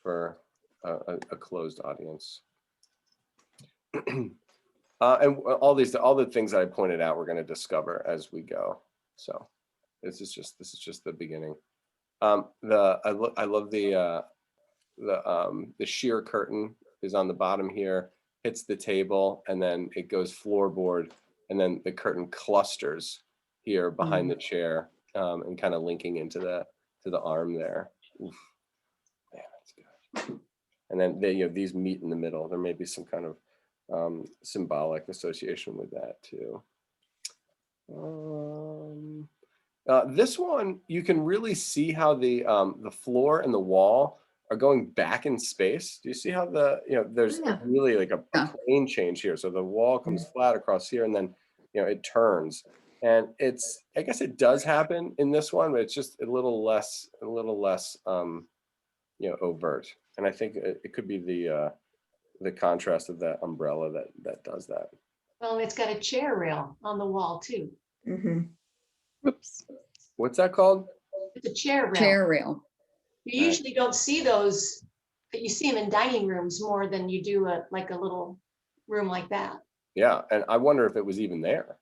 for a closed audience. And all the things that I pointed out, we're going to discover as we go. So this is just the beginning. I love the sheer curtain is on the bottom here, hits the table, and then it goes floorboard, and then the curtain clusters here behind the chair, and kind of linking into the arm there. Oof. Man, that's good. And then these meet in the middle. There may be some kind of symbolic association with that too. This one, you can really see how the floor and the wall are going back in space. Do you see how there's really like a plane change here? So the wall comes flat across here, and then it turns, and I guess it does happen in this one, but it's just a little less overt. And I think it could be the contrast of that umbrella that does that. Well, it's got a chair rail on the wall too. Oops. What's that called? It's a chair rail. Chair rail. You usually don't see those, but you see them in dining rooms more than you do like a little room like that. Yeah, and I wonder if it was even there.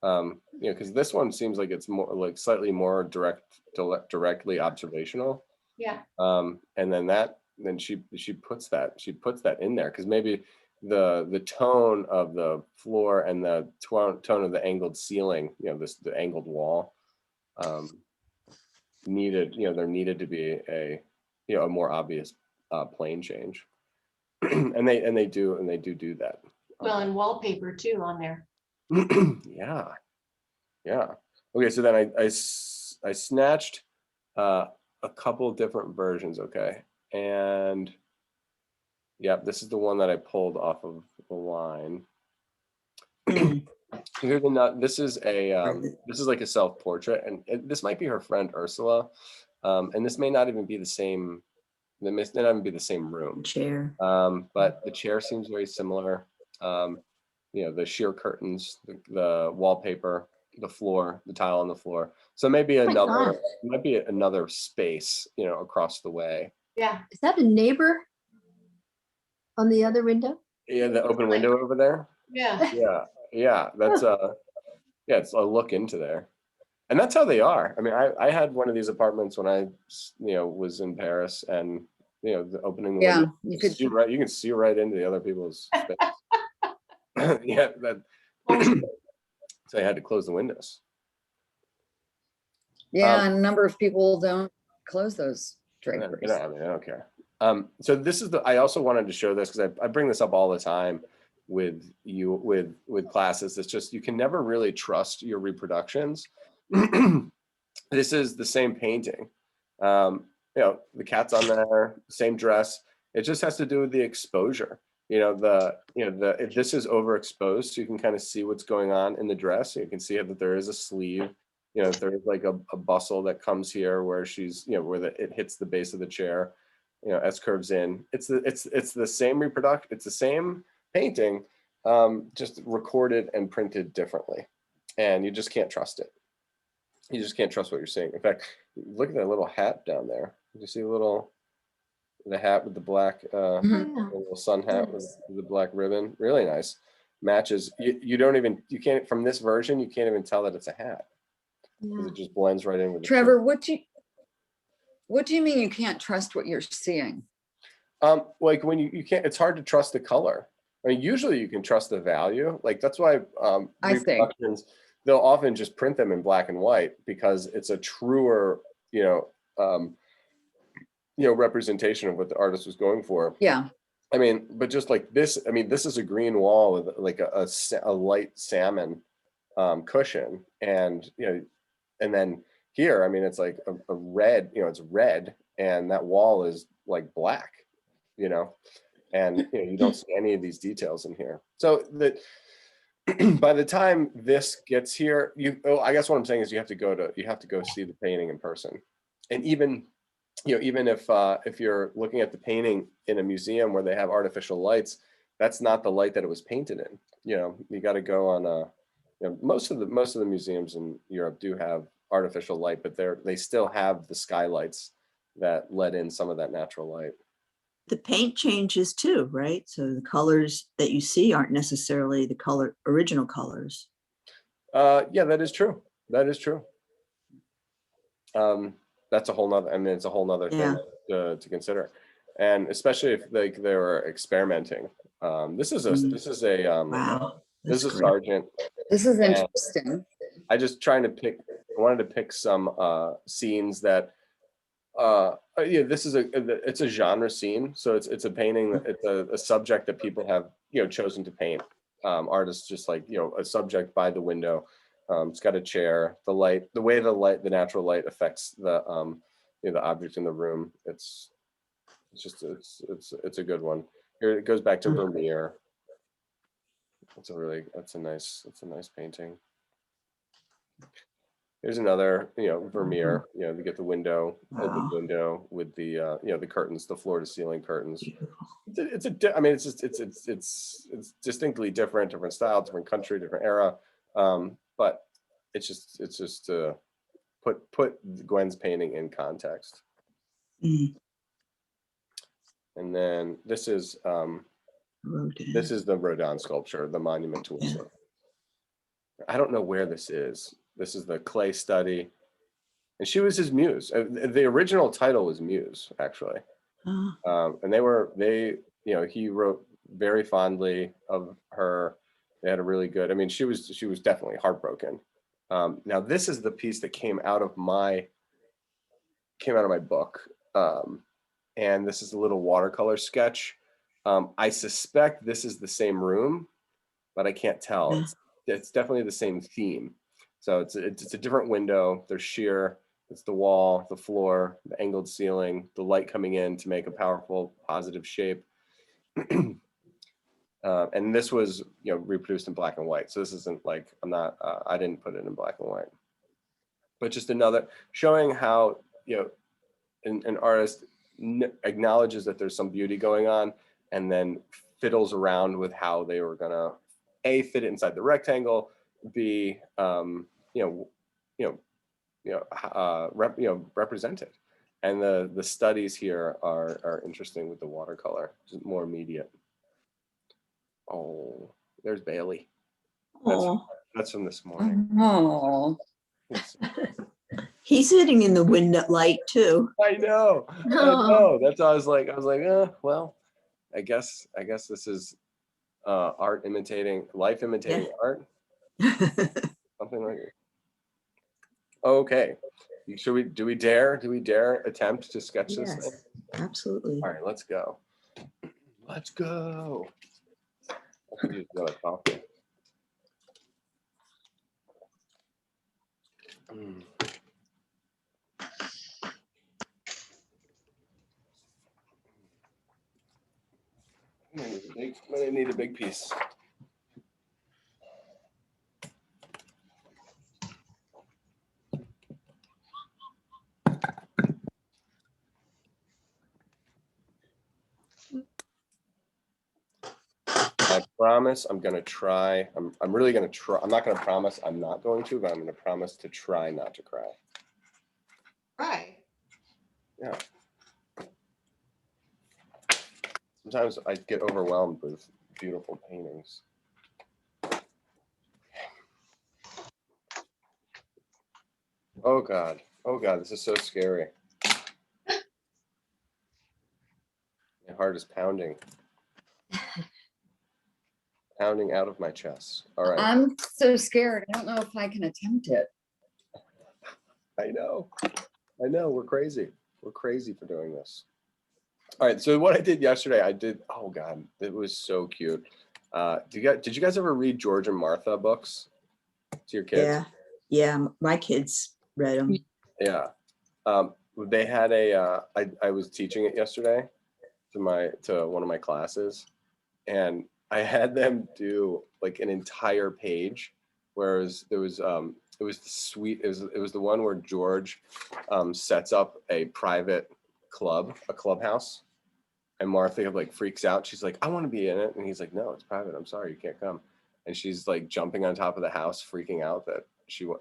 Because this one seems like it's more like slightly more directly observational. Yeah. And then she puts that in there because maybe the tone of the floor and the tone of the angled ceiling, the angled wall, there needed to be a more obvious plane change. and they do that. Well, and wallpaper too on there. Yeah. Okay, so then I snatched a couple different versions. Okay, and yeah, this is the one that I pulled off of the line. Here's this is like a self-portrait, and this might be her friend Ursula, and this may not even be the same. It may not even be the same room. Chair. But the chair seems very similar. The sheer curtains, the wallpaper, the floor, the tile on the floor. So maybe another space, across the way. Yeah. Is that a neighbor on the other window? Yeah, the open window over there. Yeah. Yeah. That's it's a look into there. And that's how they are. I mean, I had one of these apartments when I, was in Paris, and the opening the window, you can see right into the other people's space. Yeah, so I had to close the windows. Yeah, and a number of people don't close those draperies. I don't care. So this is I also wanted to show this because I bring this up all the time with classes. It's just you can never really trust your reproductions. This is the same painting. The cat's on there, same dress. It just has to do with the exposure. If this is overexposed, so you can kind of see what's going on in the dress. You can see that there is a sleeve. There's like a bustle that comes here where she's, where it hits the base of the chair. S curves in. It's the same reproduction. It's the same painting, just recorded and printed differently, and you just can't trust it. You just can't trust what you're seeing. In fact, look at that little hat down there. You see the hat with the black, the little sun hat with the black ribbon. Really nice. Matches. You can't, from this version, you can't even tell that it's a hat. Yeah. It just blends right in with the Trevor, what do you mean you can't trust what you're seeing? Like when you can't, it's hard to trust the color. I mean, usually you can trust the value. Like that's why reproductions, they'll often just print them in black and white because it's a truer, representation of what the artist was going for. Yeah. I mean, but just like this, I mean, this is a green wall with like a light salmon cushion, and and then here, I mean, it's like a red, it's red, and that wall is like black, and you don't see any of these details in here. So that by the time this gets here, I guess what I'm saying is you have to go see the painting in person, and even if you're looking at the painting in a museum where they have artificial lights, that's not the light that it was painted in. You got to go on most of the museums in Europe do have artificial light, but they still have the skylights that let in some of that natural light. the paint changes too, right? So the colors that you see aren't necessarily the original colors. Yeah, that is true. That is true. That's a whole nother, I mean, it's a whole nother thing to consider. And especially if like they were experimenting. This is a Wow. this is a That's great. sergeant. This is And interesting. I wanted to pick some scenes that yeah, it's a genre scene, so it's a painting, it's a subject that people have, you know, chosen to paint. Artists just like, you know, a subject by the window. It's got a chair, the light, the natural light affects the you know, the object in the room. It's a good one. Here it goes back to Vermeer. That's a nice painting. Here's another, you know, Vermeer. You know, you get the window, open Wow. window with the you know, the curtains, the floor to ceiling curtains. Beautiful. I mean, it's distinctly different style, different country, different era. But it's just to put Gwen's painting in context. Mm, And then this is Rodin. the Rodin sculpture, the monument to Yeah. Whistler. I don't know where this is. This is the clay study. And she was his muse. The original title was Muse, actually. Oh, And you know, he wrote very fondly of her. They had a really good, I mean, she was definitely heartbroken. Now this is the piece that came out of my book. And this is a little watercolor sketch. I suspect this is the same room, but I can't tell. Yeah. It's definitely the same theme. So it's a different window. There's sheer, it's the wall, the floor, the angled ceiling, the light coming in to make a powerful positive shape. And this was, you know, reproduced in black and white. So this isn't like, I didn't put it in black and white, but just another showing how, you know, an artist acknowledges that there's some beauty going on and then fiddles around with how they were gonna A, fit it inside the rectangle, B, represent it. And the studies here are interesting with the watercolor, just more immediate. Oh, there's Bailey. oh. That's from this morning. Oh, He's sitting in the window light too. I know. That's why I was like, well, I guess this is life imitating art, something like it. Okay, do we dare attempt to sketch this thing? Yes, absolutely. All right, let's go. Let's go. I could use another coffee. I need a big piece. I promise I'm gonna try. I'm really gonna try. I'm not gonna promise I'm not going to, but I'm gonna promise to try not to cry. Right. Yeah. Sometimes I get overwhelmed with beautiful paintings. Oh God. Oh God, this is so scary. My heart is pounding. Pounding out of my chest. All right. I'm so scared. I don't know if I can attempt it. I know. We're crazy. We're crazy for doing this. All right. So what I did yesterday, oh God, it was so cute. Did you guys ever read George and Martha books to your kids? Yeah, my kids read them. Yeah. They had I was teaching it yesterday to one of my classes, and I had them do like an entire page, whereas it was the one where George sets up a private a clubhouse, and Martha like freaks out. She's like, I want to be in it, and he's like, no, it's private. I'm sorry, you can't come. And she's like jumping on top of the house, freaking out that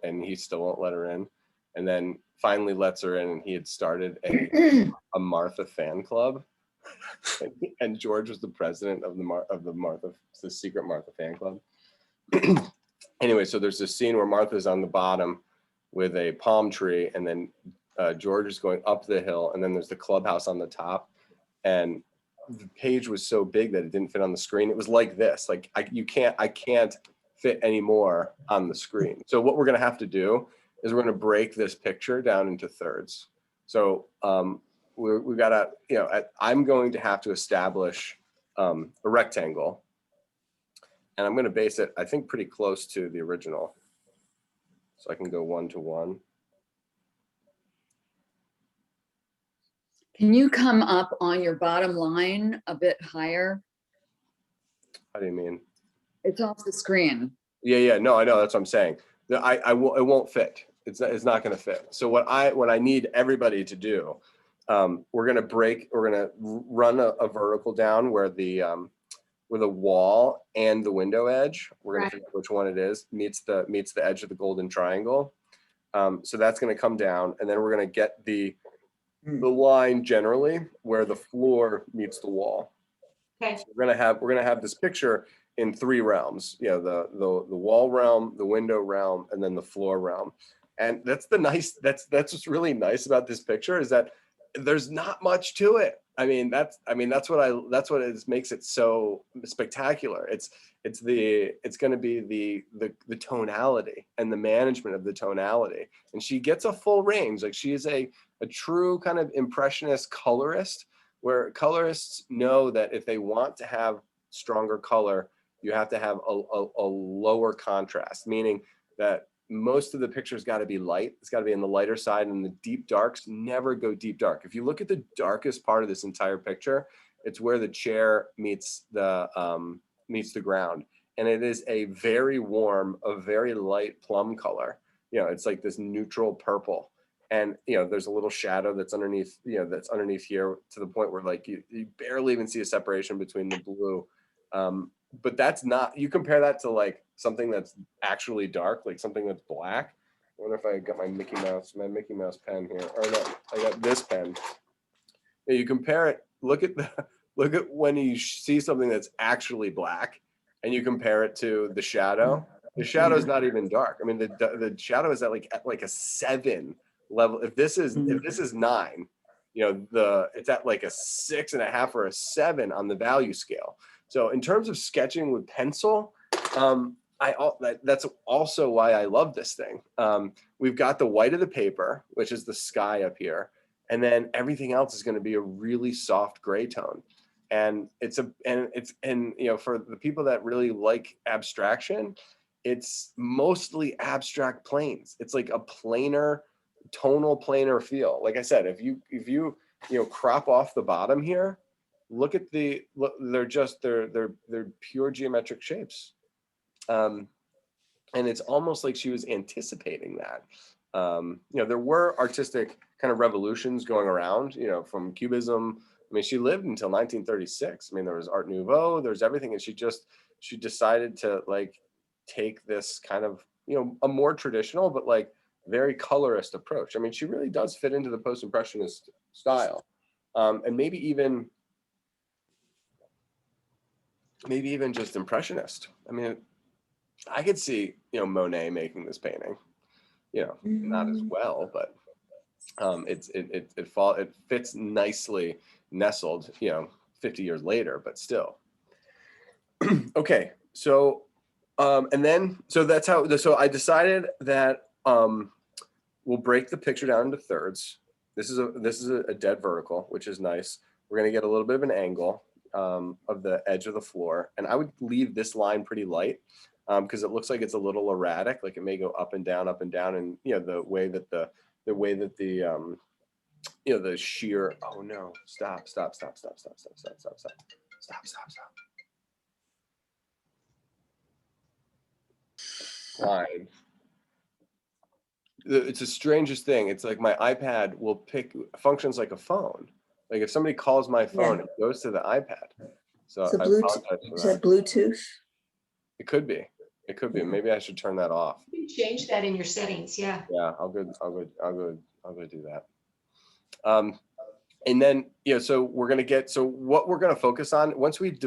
and he still won't let her in. And then finally lets her in, and he had started a Martha fan club. and George was the president of the secret Martha fan club. Anyway, so there's this scene where Martha's on the bottom with a palm tree, and then George is going up the hill, and then there's the clubhouse on the top, and the page was so big that it didn't fit on the screen. It was like this, like I can't fit any more on the screen. So what we're gonna have to do is we're gonna break this picture down into thirds. So we've gotta, I'm going to have to establish a rectangle, and I'm going to base it, I think, pretty close to the original. So I can go 1 to 1. Can you come up on your bottom line a bit higher? How do you mean? It's off the screen. Yeah, no, I know, that's what I'm saying. It won't fit. It's not going to fit. So what I need everybody to do, we're going to run a vertical down where the wall and the window edge, we're going to figure out which one it is, meets the edge of the golden triangle. So that's going to come down, and then we're going to get the line generally where the floor meets the wall. Okay. So we're going to have this picture in 3 realms, the wall realm, the window realm, and then the floor realm. And that's what's really nice about this picture, is that there's not much to it. That's what makes it so spectacular. It's going to be the tonality and the management of the tonality. And she gets a full range. Like, she is a true kind of impressionist colorist, where colorists know that if they want to have stronger color, you have to have a lower contrast, meaning that most of the picture's got to be light. It's got to be on the lighter side, and the deep darks never go deep dark. If you look at the darkest part of this entire picture, it's where the chair meets the ground, and it is a very warm, a very light plum color. It's like this neutral purple, and there's a little shadow that's underneath, that's underneath here, to the point where like you barely even see a separation between the blue. But that's not, you compare that to like something that's actually dark, like something that's black. I wonder if I got my Mickey Mouse pen here. Or no, I got this pen. You compare it, look at when you see something that's actually black, and you compare it to the shadow. The shadow is not even dark. The shadow is at like a 7 level. If this is 9, it's at like a 6.5 or a 7 on the value scale. So in terms of sketching with pencil, that's also why I love this thing. We've got the white of the paper, which is the sky up here, and then everything else is going to be a really soft gray tone. And for the people that really like abstraction, it's mostly abstract planes. It's like a planar, tonal planar feel. Like I said, if you crop off the bottom here, look at they're pure geometric shapes. And it's almost like she was anticipating that. There were artistic kind of revolutions going around, from Cubism. She lived until 1936. There was Art Nouveau, there's everything. And she decided to like take this kind of, a more traditional, but like very colorist approach. She really does fit into the post-impressionist style. And maybe even just impressionist. I could see, Monet making this painting, not as well, but it fits nicely nestled, 50 years later, but still. Okay, so that's how. So I decided that we'll break the picture down into thirds. This is a dead vertical, which is nice. We're gonna get a little bit of an angle of the edge of the floor, and I would leave this line pretty light because it looks like it's a little erratic, like it may go up and down, and the way that the sheer, oh no, stop line. It's the strangest thing. It's like my iPad functions like a phone. Like if somebody calls my phone, it goes to the iPad. So I apologize for Is that Bluetooth? It could be. Maybe I should turn that off. You can change that in your settings. Yeah. Yeah, I'll go do that. And then, so we're going to get, so what we're going to focus on once we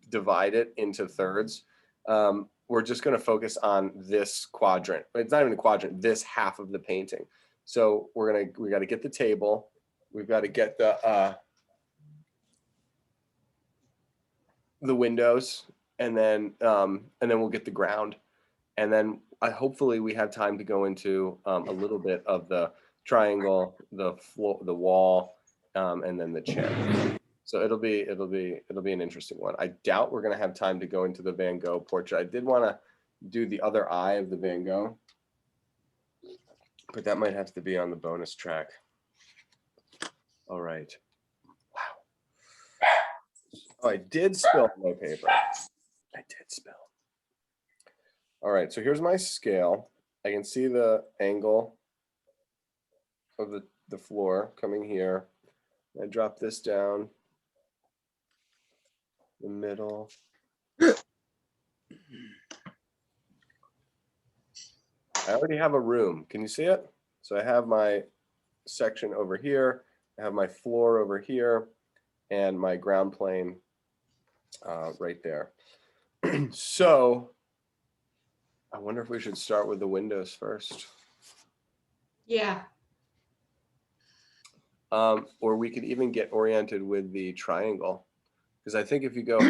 divide it into thirds, we're just going to focus on this quadrant. It's not even a quadrant, this half of the painting. So we got to get the table. We've got to get the windows, and then we'll get the ground. And then hopefully we have time to go into a little bit of the triangle, the floor, the wall, and then the chair. So it'll be an interesting one. I doubt we're going to have time to go into the Van Gogh portrait. I did want to do the other eye of the Van Gogh, but that might have to be on the bonus track. All right. Wow. Oh, I did spill my paper. I did spill. All right, so here's my scale. I can see the angle of the floor coming here. I drop this down the middle. I already have a room. Can you see it? So I have my section over here. I have my floor over here and my ground plane right there. So I wonder if we should start with the windows first. Yeah. Or we could even get oriented with the triangle. Because I think if you go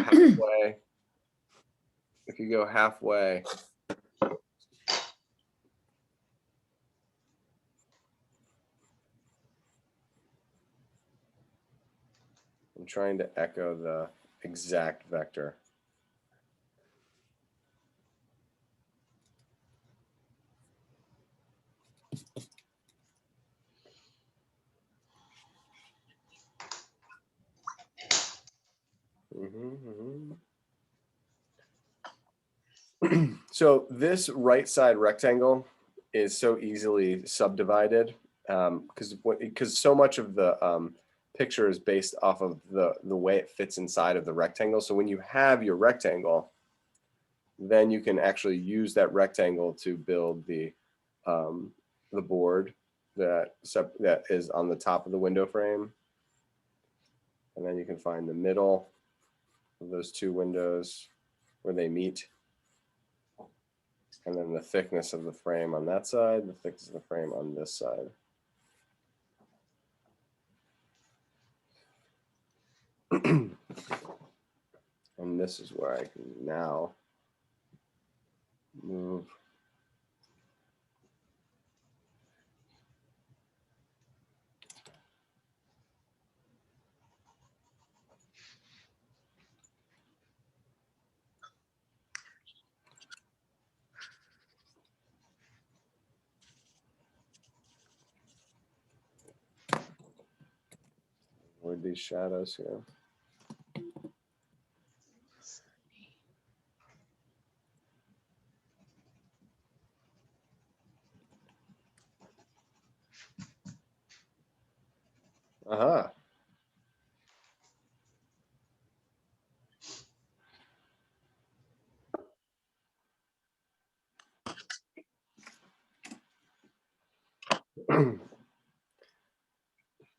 halfway, I'm trying to echo the exact vector. So this right side rectangle is so easily subdivided because so much of the picture is based off of the way it fits inside of the rectangle. So when you have your rectangle, then you can actually use that rectangle to build the board that is on the top of the window frame. And then you can find the middle of those two windows where they meet. And then the thickness of the frame on that side, the thickness of the frame on this side. And this is where I can now move. Avoid these shadows here. Aha.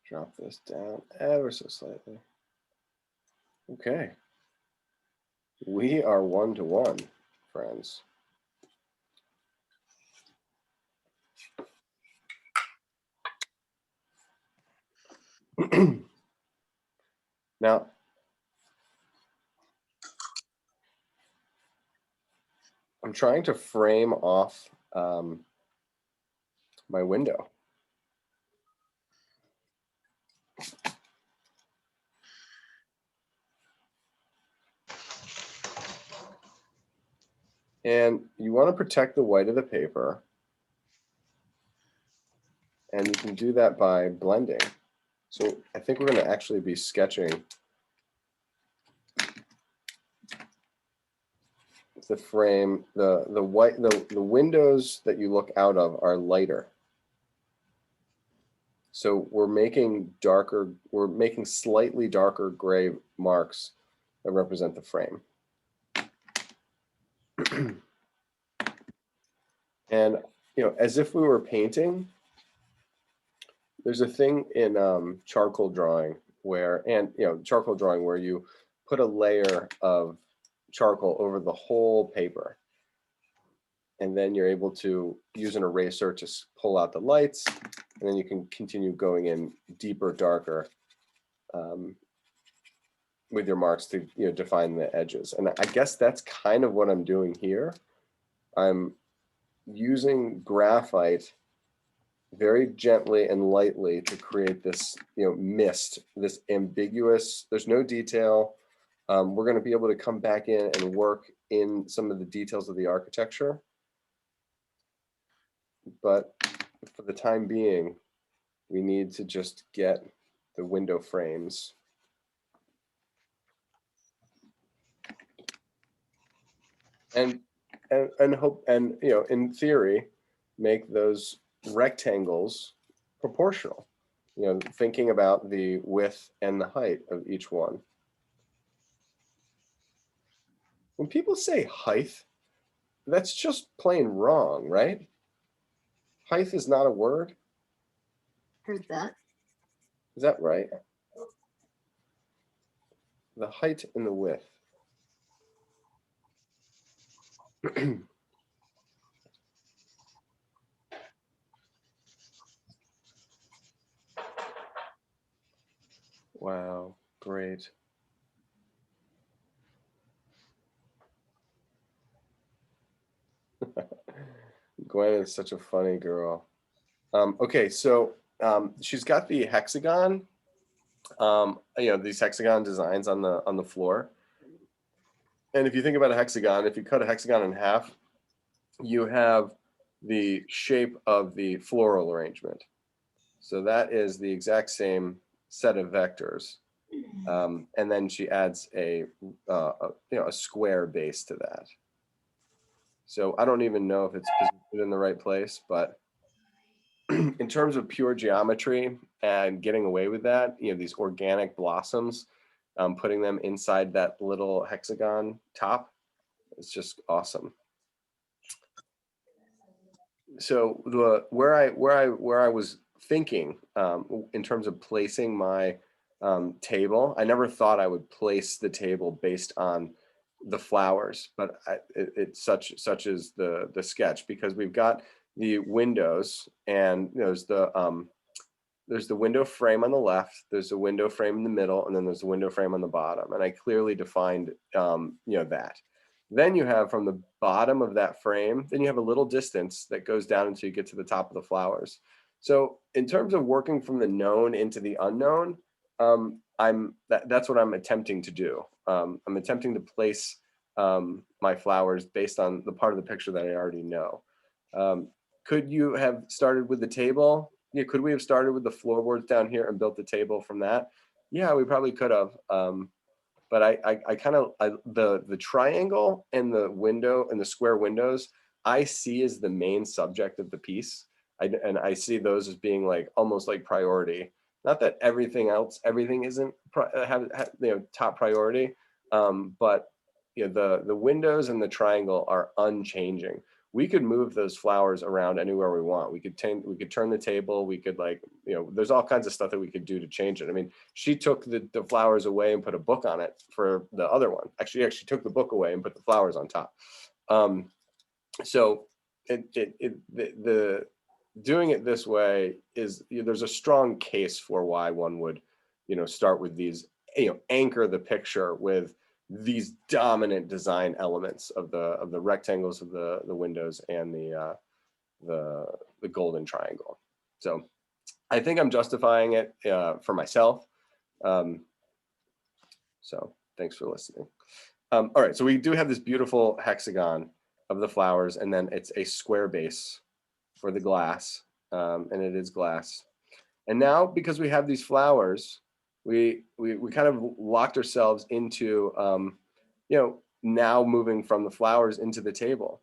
Drop this down ever so slightly. Okay. We are 1-to-1, friends. Now, I'm trying to frame off my window. And you want to protect the white of the paper. And you can do that by blending. So I think we're going to actually be sketching the frame, the white, the windows that you look out of are lighter. So we're making slightly darker gray marks that represent the frame. And as if we were painting, there's a thing in charcoal drawing where, charcoal drawing where you put a layer of charcoal over the whole paper. And then you're able to use an eraser to pull out the lights, and then you can continue going in deeper, darker with your marks to define the edges. And I guess that's kind of what I'm doing here. I'm using graphite very gently and lightly to create this mist, this ambiguous, there's no detail. We're going to be able to come back in and work in some of the details of the architecture. But for the time being, we need to just get the window frames. And hope, and in theory, make those rectangles proportional. Thinking about the width and the height of each one. When people say height, that's just plain wrong, right? Height is not a word. Heard that. Is that right? The height and the width. Wow, great. Gwen is such a funny girl. Okay, so she's got the hexagon, these hexagon designs on the floor. And if you think about a hexagon, if you cut a hexagon in half, you have the shape of the floral arrangement. So that is the exact same set of vectors. And then she adds a square base to that. So I don't even know if it's positioned in the right place, but in terms of pure geometry and getting away with that, these organic blossoms, putting them inside that little hexagon top, it's just awesome. So where I was thinking in terms of placing my table, I never thought I would place the table based on the flowers, but it's such as the sketch, because we've got the windows, and there's the window frame on the left, there's a window frame in the middle, and then there's a window frame on the bottom, and I clearly defined that. Then you have from the bottom of that frame, then you have a little distance that goes down until you get to the top of the flowers. So in terms of working from the known into the unknown, that's what I'm attempting to do. I'm attempting to place my flowers based on the part of the picture that I already know. Could you have started with the table? Yeah, could we have started with the floorboards down here and built the table from that? Yeah, we probably could have. But I kind of, the triangle and the window and the square windows, I see as the main subject of the piece. And I see those as being like almost like priority. Not that everything isn't top priority, but the windows and the triangle are unchanging. We could move those flowers around anywhere we want. We could turn the table. We could there's all kinds of stuff that we could do to change it. I mean, she took the flowers away and put a book on it for the other one. Actually, she took the book away and put the flowers on top. So the doing it this way is, there's a strong case for why one would, start with these, anchor the picture with these dominant design elements of the rectangles of the windows and the golden triangle. So I think I'm justifying it for myself. So thanks for listening. All right, so we do have this beautiful hexagon of the flowers, and then it's a square base for the glass, and it is glass. And now, because we have these flowers, we kind of locked ourselves into, now moving from the flowers into the table.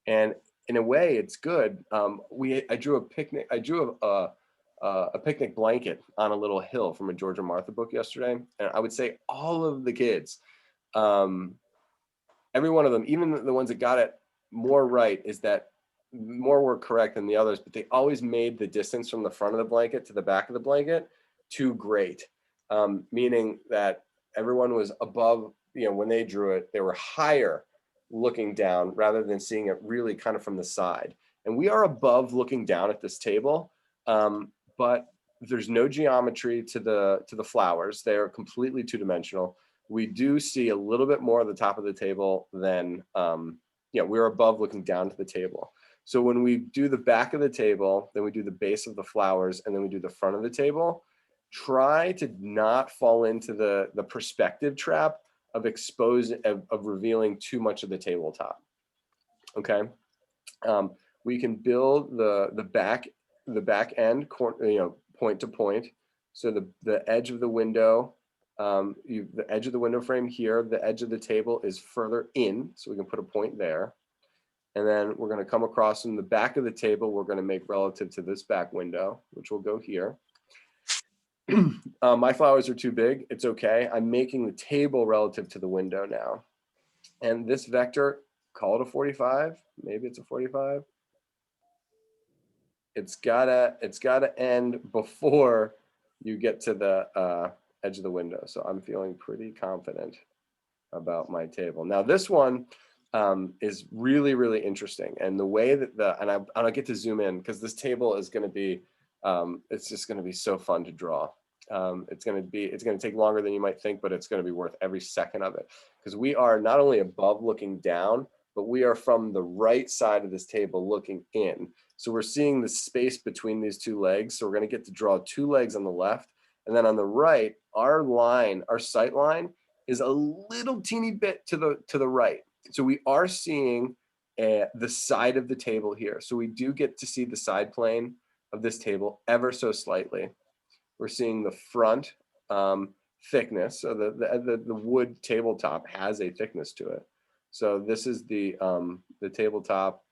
And in a way, it's good. I drew a picnic blanket on a little hill from a Georgia Martha book yesterday. And I would say all of the kids, every one of them, even the ones that got it more right, is that more were correct than the others, but they always made the distance from the front of the blanket to the back of the blanket too great, meaning that everyone was above, when they drew it, they were higher looking down rather than seeing it really kind of from the side. And we are above looking down at this table, but there's no geometry to the flowers. They are completely two-dimensional. We do see a little bit more of the top of the table than, we're above looking down to the table. So when we do the back of the table, then we do the base of the flowers, and then we do the front of the table, try to not fall into the perspective trap of revealing too much of the tabletop. Okay. We can build the back end, point to point. So the edge of the window, the edge of the window frame here, the edge of the table is further in, so we can put a point there. And then we're going to come across in the back of the table, we're going to make relative to this back window, which will go here. My flowers are too big. It's okay. I'm making the table relative to the window now. And this vector, call it a 45. Maybe it's a 45. It's gotta end before you get to the edge of the window. So I'm feeling pretty confident about my table. Now this one is really, really interesting. And the way that and I'll get to zoom in because this table is going to be, it's just going to be so fun to draw. It's going to take longer than you might think, but it's going to be worth every second of it because we are not only above looking down, but we are from the right side of this table looking in. So we're seeing the space between these two legs. So we're going to get to draw two legs on the left. And then on the right, our sight line is a little teeny bit to the right. So we are seeing the side of the table here. So we do get to see the side plane of this table ever so slightly. We're seeing the front thickness. So the wood tabletop has a thickness to it. So this is the tabletop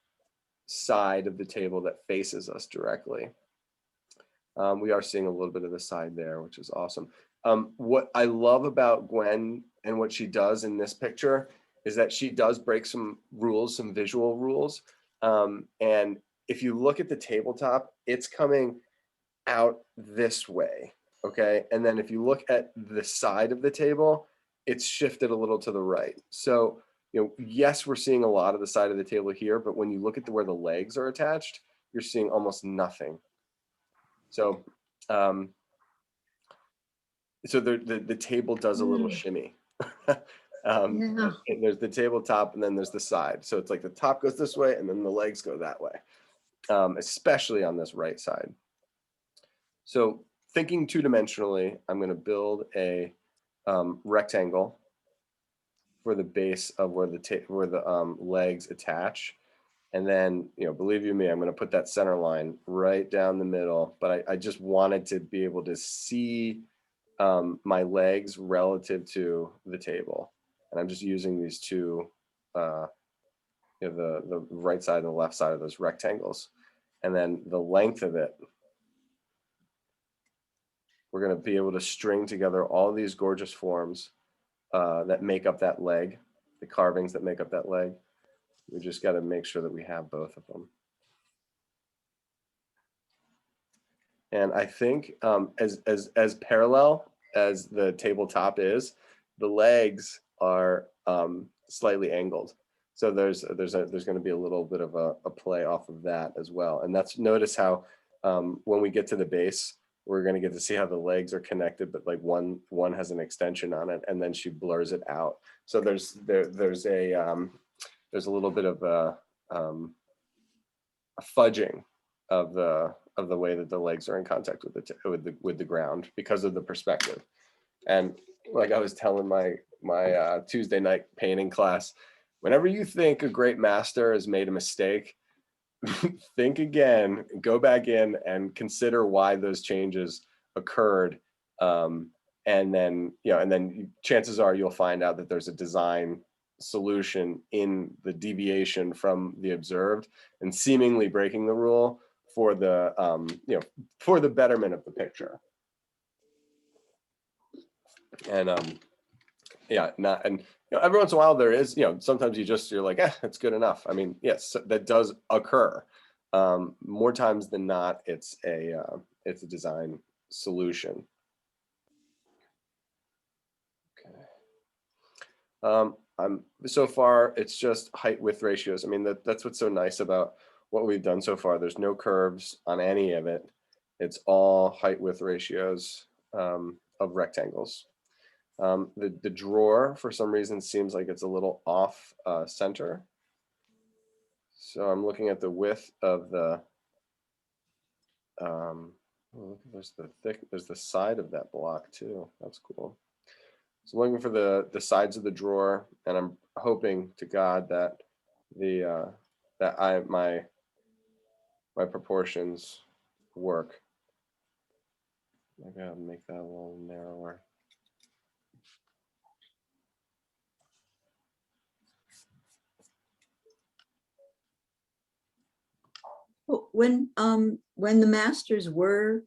side of the table that faces us directly. We are seeing a little bit of the side there, which is awesome. What I love about Gwen and what she does in this picture is that she does break some rules, some visual rules. And if you look at the tabletop, it's coming out this way, okay? And then if you look at the side of the table, it's shifted a little to the right. So, yes, we're seeing a lot of the side of the table here, but when you look at where the legs are attached, you're seeing almost nothing. So, the table does a little shimmy. Yeah. There's the tabletop and then there's the side. So it's like the top goes this way and then the legs go that way, especially on this right side. So thinking two-dimensionally, I'm going to build a rectangle for the base of where the legs attach. And then, believe you me, I'm going to put that center line right down the middle. But I just wanted to be able to see my legs relative to the table. And I'm just using these two, the right side and the left side of those rectangles. And then the length of it, we're going to be able to string together all these gorgeous forms that make up that leg, the carvings that make up that leg. We just got to make sure that we have both of them. And I think as parallel as the tabletop is, the legs are slightly angled. So there's going to be a little bit of a play off of that as well. And notice how when we get to the base, we're going to get to see how the legs are connected, but like one has an extension on it, and then she blurs it out. So there's a little bit of a fudging of the way that the legs are in contact with the ground because of the perspective. And like I was telling my Tuesday night painting class, whenever you think a great master has made a mistake, think again, go back in and consider why those changes occurred. And then chances are you'll find out that there's a design solution in the deviation from the observed and seemingly breaking the rule for the for the betterment of the picture. And Yeah, not, and every once in a while there is, sometimes you're like, it's good enough. I mean, yes, that does occur. More times than not, it's a design solution. Okay. So far it's just height width ratios. I mean, that's what's so nice about what we've done so far. There's no curves on any of it. It's all height width ratios of rectangles. The drawer, for some reason, seems like it's a little off center. So I'm looking at the width of the, there's the side of that block too. That's cool. So I'm looking for the sides of the drawer, and I'm hoping to God that my proportions work. I gotta make that a little narrower. Well, when the masters were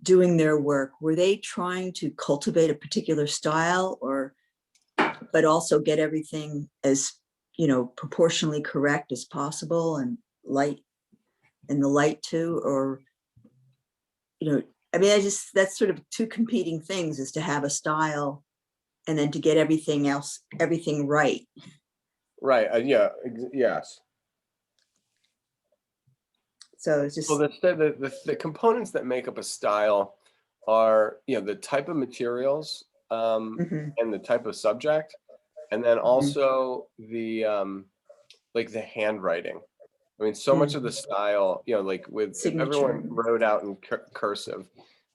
doing their work, were they trying to cultivate a particular style, but also get everything as, proportionally correct as possible, and the light too? Or, I mean, that's sort of two competing things, is to have a style and then to get everything right. Right. Yeah. Yes. So it's just, Well, the components that make up a style are, the type of materials, Mhm. and the type of subject, and then also the like the handwriting. I mean, so much of the style, like if everyone Signature. wrote out in cursive,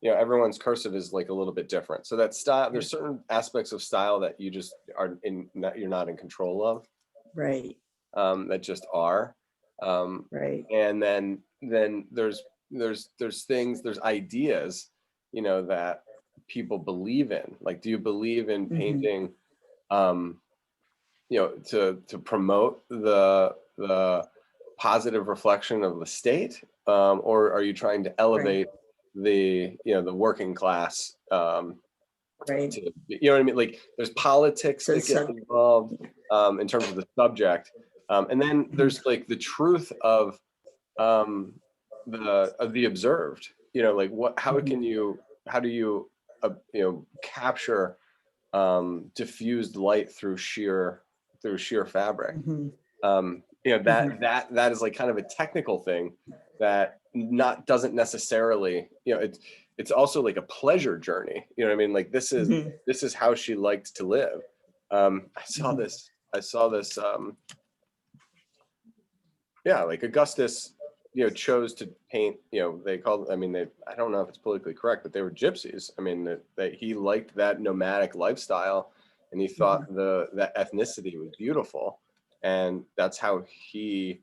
everyone's cursive is like a little bit different. So that style, there's certain aspects of style that you just you're not in control of, Right, that just are. right. And then there's things, there's ideas, that people believe in. Like, do you believe in Mhm. painting, to promote the positive reflection of the state, or are you trying to elevate the working class, Right. to, what I mean? Like, there's politics So that get involved, in terms of the subject, and then there's like the truth of the observed. Like, how do you capture diffused light through sheer fabric. Mhm. That is like kind of a technical thing that doesn't necessarily, it's also like a pleasure journey. You know what I mean? Like, this Mhm. is how she liked to live. I saw Mhm. this, like Augustus, chose to paint, they called, I mean, I don't know if it's politically correct, but they were gypsies. I mean, that he liked that nomadic lifestyle, and he thought that ethnicity was beautiful, and that's how he,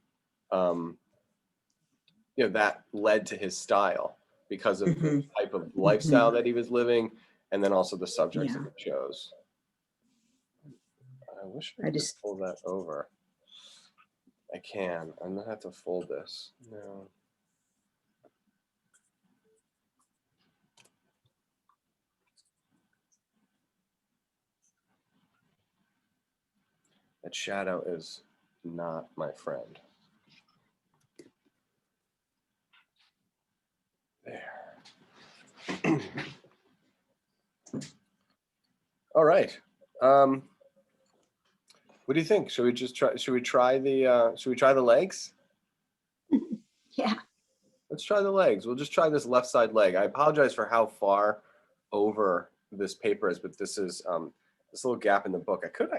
that led to his style, because of the Mhm. type of lifestyle that he was living, and then also the subjects Yeah. that he chose. I wish I I could just, pull that over. I can. I'm gonna have to fold this. No. That shadow is not my friend. There. All right. What do you think? Should we try the legs? yeah. Let's try the legs. We'll just try this left side leg. I apologize for how far over this paper is, but this is this little gap in the book. I could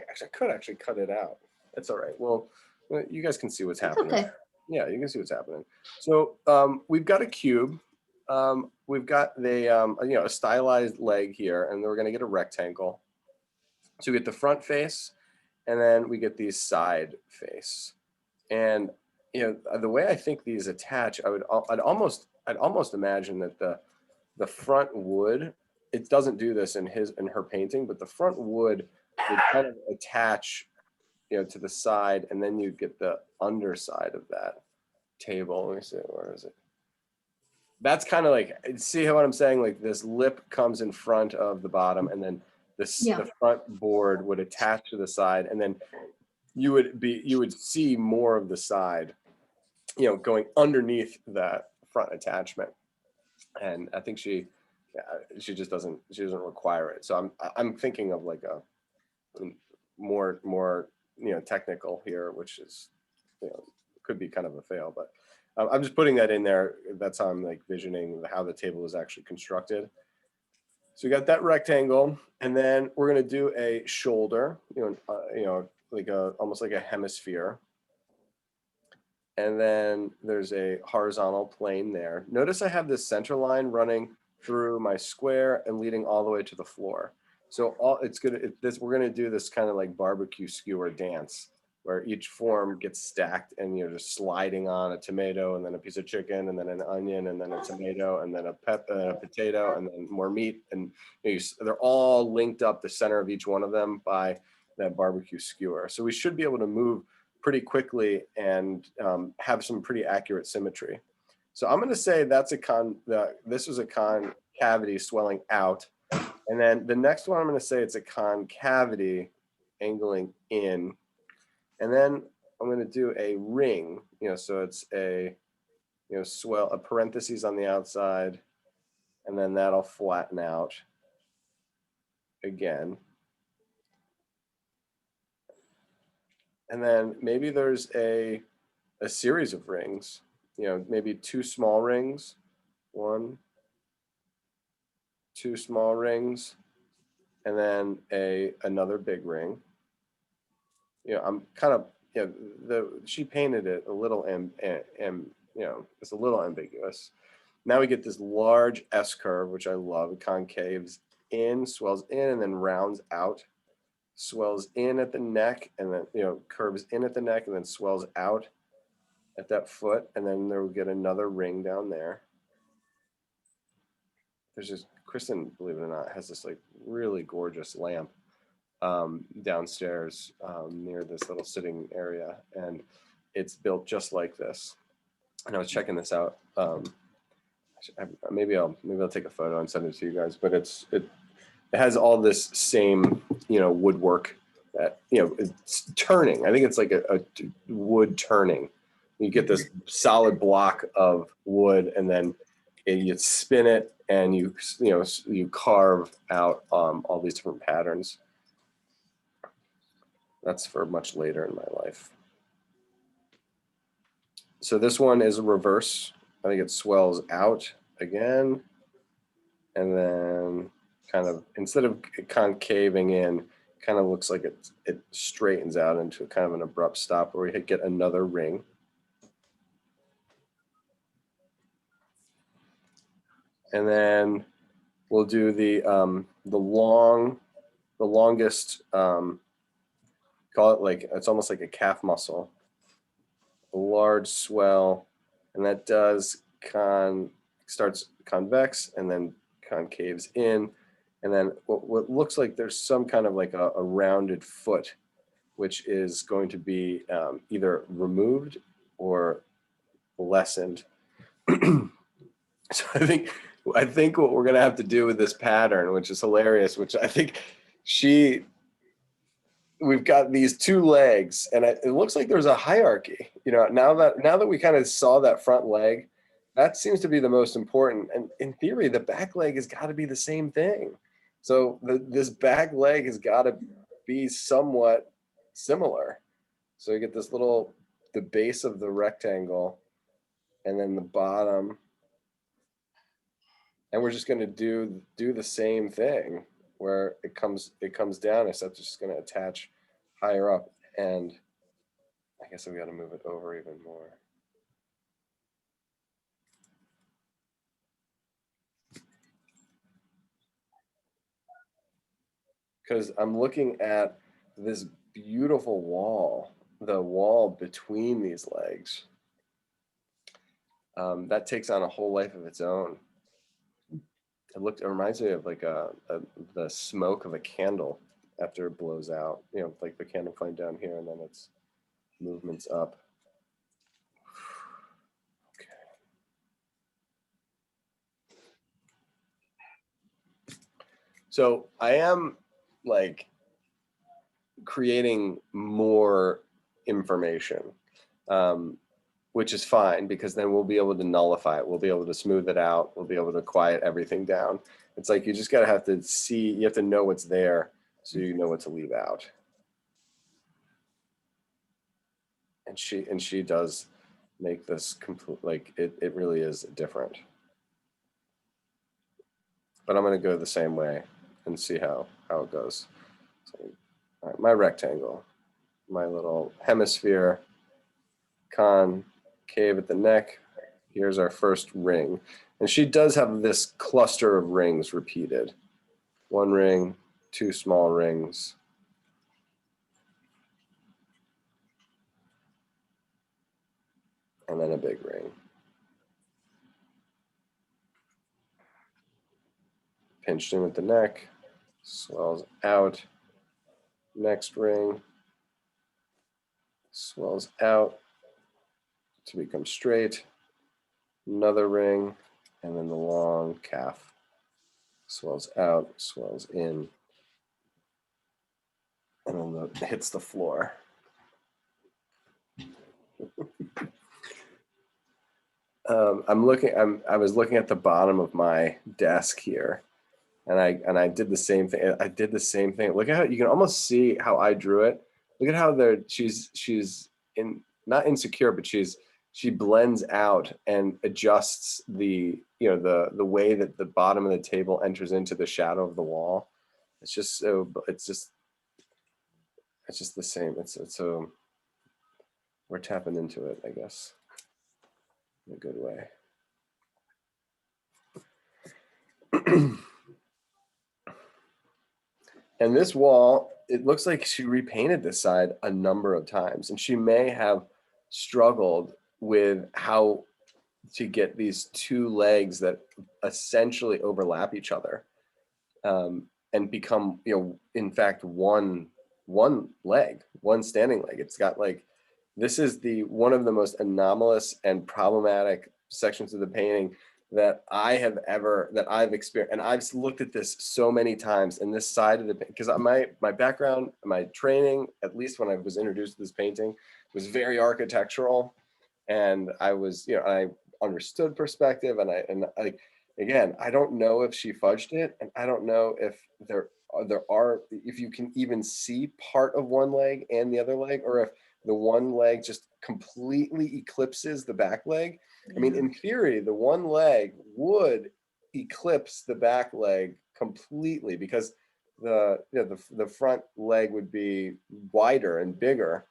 actually cut it out. That's all right. Well, you guys can see what's It's happening. okay. Yeah, you can see what's happening. So we've got a cube. We've got the a stylized leg here, and then we're gonna get a rectangle. So we get the front face, and then we get the side face. And the way I think these attach, I'd almost imagine that the front would, it doesn't do this in her painting, but the front would kind of attach, to the side, and then you get the underside of that table. Let me see, where is it? that's kind of like, see what I'm saying? Like this lip comes in front of the bottom, and then this, Yeah. the front board would attach to the side, and then you would see more of the side, you know, going underneath that front attachment. And I think she just doesn't, she doesn't require it. So I'm thinking of like a more, you know, technical here, which is, you know, could be kind of a fail, but I'm just putting that in there. That's how I'm like visioning how the table is actually constructed. So we got that rectangle, and then we're going to do a shoulder, you know, like almost like a hemisphere. And then there's a horizontal plane there. Notice I have this center line running through my square and leading all the way to the floor. So we're gonna do this kind of like barbecue skewer dance, where each form gets stacked and you're just sliding on a tomato and then a piece of chicken and then an onion and then a tomato and then a potato and then more meat. And they're all linked up the center of each one of them by that barbecue skewer. So we should be able to move pretty quickly and have some pretty accurate symmetry. So I'm going to say that's this was a concavity swelling out. And then the next one, I'm going to say it's a concavity angling in. And then I'm going to do a ring, you know, so it's a, you know, swell, a parentheses on the outside, and then that'll flatten out again. And then maybe there's a series of rings, you know, maybe 2 small rings, 1, 2 small rings, and then another big ring. You know, I'm kind of, you know, she painted it a little, you know, it's a little ambiguous. Now we get this large S curve, which I love. It concaves in, swells in, and then rounds out, swells in at the neck, and then, you know, curves in at the neck, and then swells out at that foot, and then there will get another ring down there. There's just, Kristen, believe it or not, has this like really gorgeous lamp downstairs near this little sitting area, and it's built just like this. And I was checking this out. Maybe I'll take a photo and send it to you guys. But it has all this same, you know, woodwork that, you know, it's turning. I think it's like a wood turning. You get this solid block of wood, and then you spin it, and you carve out all these different patterns. That's for much later in my life. So this one is a reverse. I think it swells out again, and then kind of, instead of concaving in, kind of looks like it straightens out into kind of an abrupt stop where we get another ring. And then we'll do the longest, call it like, it's almost like a calf muscle, a large swell, and that does starts convex and then concaves in, and then what looks like there's some kind of like a rounded foot, which is going to be either removed or lessened. So I think what we're gonna have to do with this pattern, which is hilarious, which I think we've got these 2 legs, and it looks like there's a hierarchy. You know, now that we kind of saw that front leg, that seems to be the most important. And in theory, the back leg has got to be the same thing. So this back leg has got to be somewhat similar. So you get this the base of the rectangle, and then the bottom. And we're just going to do the same thing where it comes down, except it's just going to attach higher up. And I guess we got to move it over even more. Because I'm looking at this beautiful wall, the wall between these legs. That takes on a whole life of its own. It reminds me of like the smoke of a candle after it blows out, you know, like the candle flame down here, and then its movements up. Okay. So I am like creating more information, which is fine because then we'll be able to nullify it. We'll be able to smooth it out. We'll be able to quiet everything down. It's like you just gotta have to see, you have to know what's there so you know what to leave out. And she does make this complete, like it really is different. But I'm gonna go the same way and see how it goes. So, all right, my rectangle, my little hemisphere, concave at the neck. Here's our first ring. And she does have this cluster of rings repeated. One ring, two small rings. And then a big ring. Pinched in at the neck, swells out. Next ring, swells out to become straight. Another ring, and then the long calf swells out, swells in, and then hits the floor. I was looking at the bottom of my desk here, and I did the same thing. I did the same thing. Look at how you can almost see how I drew it. Look at how she's not insecure, but she blends out and adjusts the way that the bottom of the table enters into the shadow of the wall. It's just the same. It's so we're tapping into it, I guess, in a good way. And this wall, it looks like she repainted this side a number of times, and she may have struggled with how to get these two legs that essentially overlap each other, and become, in fact, one leg, one standing leg. It's got like, this is one of the most anomalous and problematic sections of the painting that I've experienced. And I've looked at this so many times, and this side of the, because my background, my training, at least when I was introduced to this painting, was very architectural. And I was, I understood perspective, and I again, I don't know if she fudged it, and I don't know if if you can even see part of one leg and the other leg, or if the one leg just completely eclipses the back leg. I mean, in theory, the one leg would eclipse the back leg completely, because the front leg would be wider and bigger.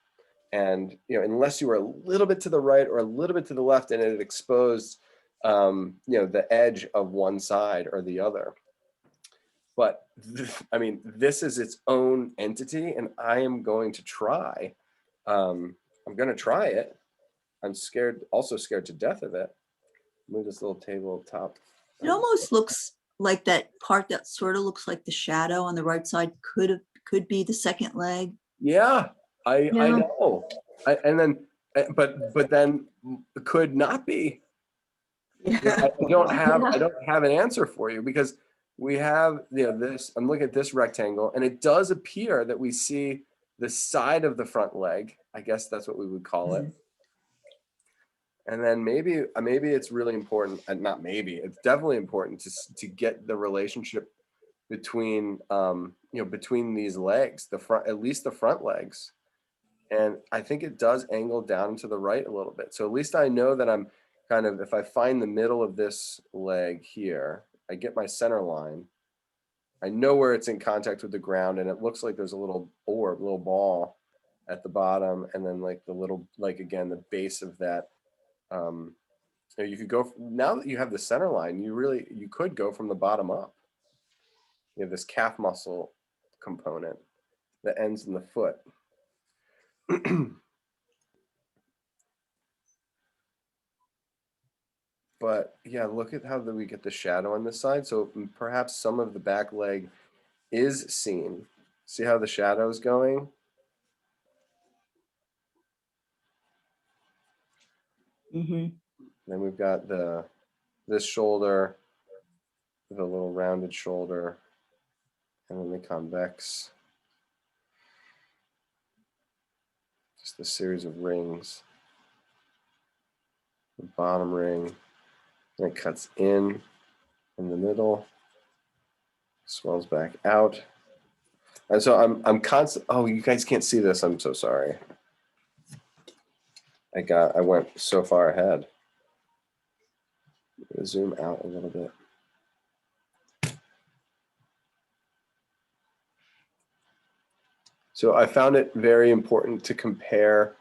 And unless you were a little bit to the right or a little bit to the left, and it exposed the edge of one side or the other. But I mean, this is its own entity, and I am going to try. I'm going to try it. I'm also scared to death of it. Move this little table up top. It almost looks like that part that sort of looks like the shadow on the right side could be the second leg. Yeah, I Yeah. know. But then could not be. I don't have an answer for you, because we have this. I'm looking at this rectangle, and it does appear that we see the side of the front leg. I guess that's what we would call it. And then maybe it's really important, and not maybe, it's definitely important to get the relationship between between these legs, at least the front legs. And I think it does angle down to the right a little bit. So at least I know that I'm kind of, if I find the middle of this leg here, I get my center line. I know where it's in contact with the ground, and it looks like there's a little ball at the bottom, and then like again, the base of that. You could go, now that you have the center line, you could go from the bottom up. You have this calf muscle component that ends in the foot. But yeah, look at how we get the shadow on this side. So perhaps some of the back leg is seen. See how the shadow is going? Mm-hmm. Then we've got this shoulder, the little rounded shoulder. and then the convex. Just a series of rings. The bottom ring, and it cuts in the middle, swells back out. And so I'm constant. Oh, you guys can't see this. I'm so sorry. I went so far ahead. Zoom out a little bit. So I found it very important to compare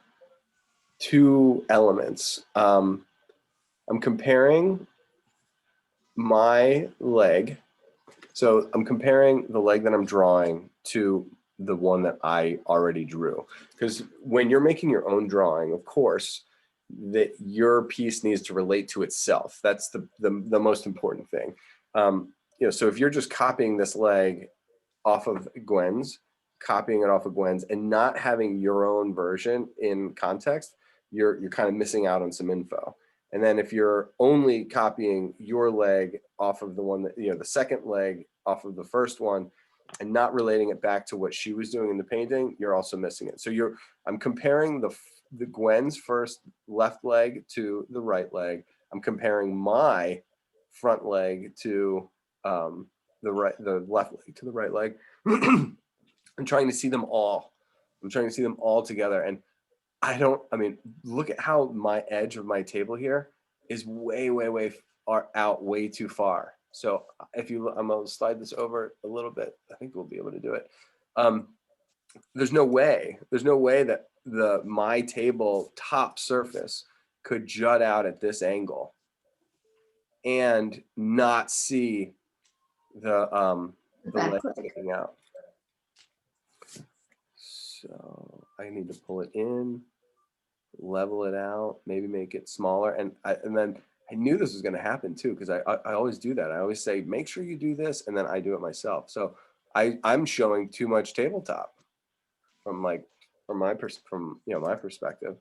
two elements. I'm comparing my leg. So I'm comparing the leg that I'm drawing to the one that I already drew. Because when you're making your own drawing, of course, that your piece needs to relate to itself. That's the most important thing. You know, so if you're just copying this leg off of Gwen's, copying it off of Gwen's, and not having your own version in context, you're kind of missing out on some info. And then if you're only copying your leg off of the one that, you know, the second leg off of the first one, and not relating it back to what she was doing in the painting, you're also missing it. So I'm comparing the Gwen's first left leg to the right leg. I'm comparing my front leg to the left leg to the right leg. I'm trying to see them all. I'm trying to see them all together. And I mean, look at how my edge of my table here is way far out, way too far. So if you, I'm gonna slide this over a little bit. I think we'll be able to do it. There's no way that my table top surface could jut out at this angle and not see the leg sticking out. So I need to pull it in, level it out, maybe make it smaller. And then I knew this was going to happen too, because I always do that. I always say, make sure you do this, and then I do it myself. So I'm showing too much tabletop from my perspective,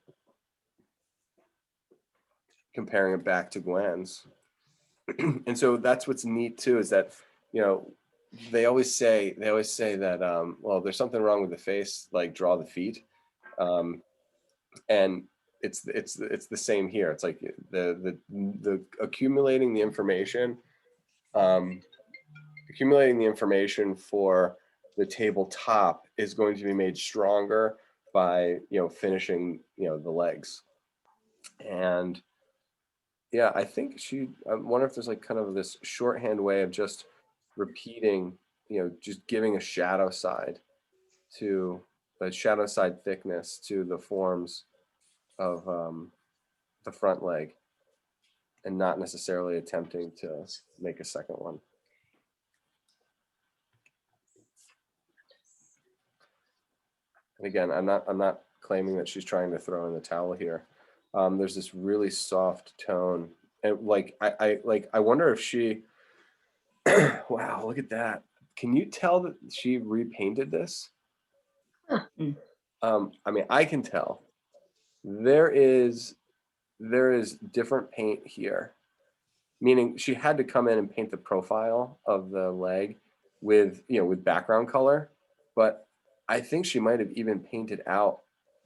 comparing it back to Gwen's. And so that's what's neat too, is that, you know, they always say that well, there's something wrong with the face, like draw the feet. And it's the same here. It's like the accumulating the information for the tabletop is going to be made stronger by, you know, finishing, you know, the legs. And yeah, I think I wonder if there's like kind of this shorthand way of just repeating, you know, just giving a shadow side thickness to the forms of the front leg, and not necessarily attempting to make a second one. And again, I'm not claiming that she's trying to throw in the towel here. There's this really soft tone, and like I wonder if she wow, look at that. Can you tell that she repainted this? Huh. I mean, I can tell. There is different paint here, meaning she had to come in and paint the profile of the leg with, you know, with background color. But I think she might have even painted out.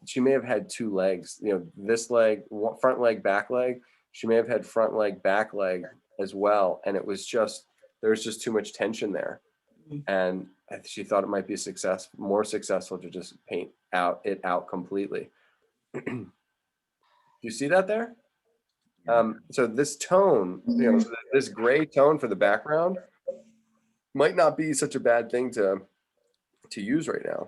She may have had two legs, you know, this leg, front leg, back leg. She may have had front leg, back leg as well. And it was just, there was just too much tension there. And she thought it might be more successful to just paint it out completely. Do you see that there? So this tone, you know, this gray tone for the background might not be such a bad thing to use right now,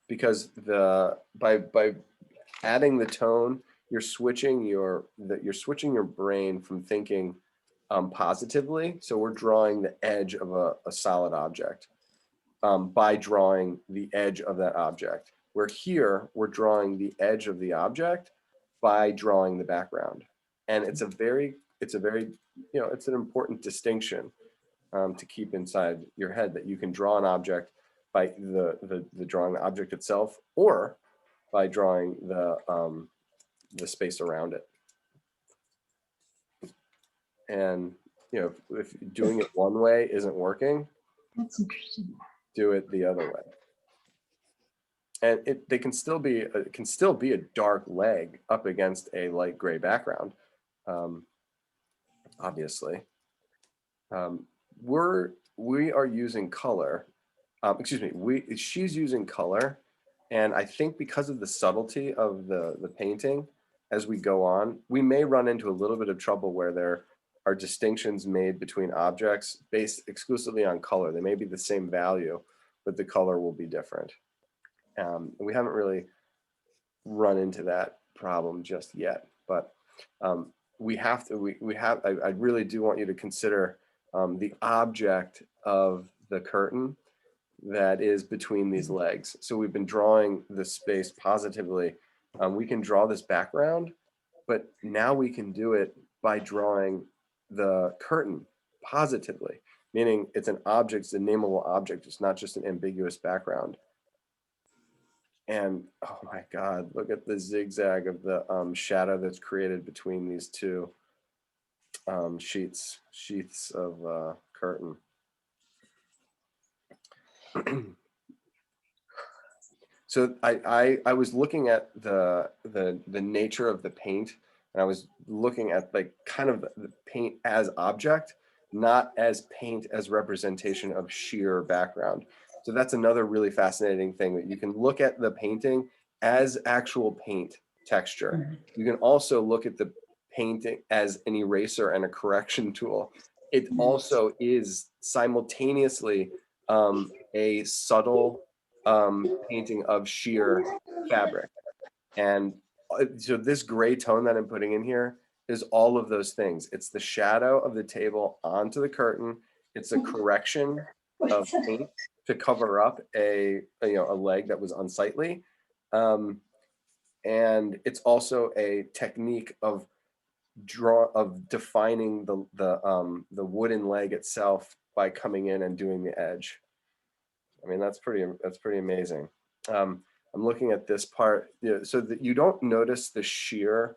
because by adding the tone, you're switching your brain from thinking positively. So we're drawing the edge of a solid object by drawing the edge of that object. Where here we're drawing the edge of the object by drawing the background, and it's a very you know, it's an important distinction to keep inside your head, that you can draw an object by the drawing the object itself, or by drawing the space around it. And you know, if doing it one way isn't working, That's interesting. do it the other way. And they can still be, it can still be a dark leg up against a light gray background, obviously. We are using color, excuse me, she's using color. And I think because of the subtlety of the painting, as we go on, we may run into a little bit of trouble where there are distinctions made between objects based exclusively on color. They may be the same value, but the color will be different. We haven't really run into that problem just yet, but we have to, I really do want you to consider the object of the curtain that is between these legs. So we've been drawing the space positively. We can draw this background, but now we can do it by drawing the curtain positively, meaning it's an object, it's a nameable object. It's not just an ambiguous background. And oh my God, look at the zigzag of the shadow that's created between these two sheaths of curtain. So I was looking at the nature of the paint, and I was looking at like kind of the paint as object, not as paint as representation of sheer background. So that's another really fascinating thing, that you can look at the painting as actual paint texture. You can also look at the painting as an eraser and a correction tool. It also is simultaneously a subtle painting of sheer fabric. And so this gray tone that I'm putting in here is all of those things. It's the shadow of the table onto the curtain. It's a correction of paint to cover up a leg that was unsightly. And it's also a technique of defining the wooden leg itself by coming in and doing the edge. I mean, that's pretty amazing. I'm looking at this part, so that you don't notice the sheer,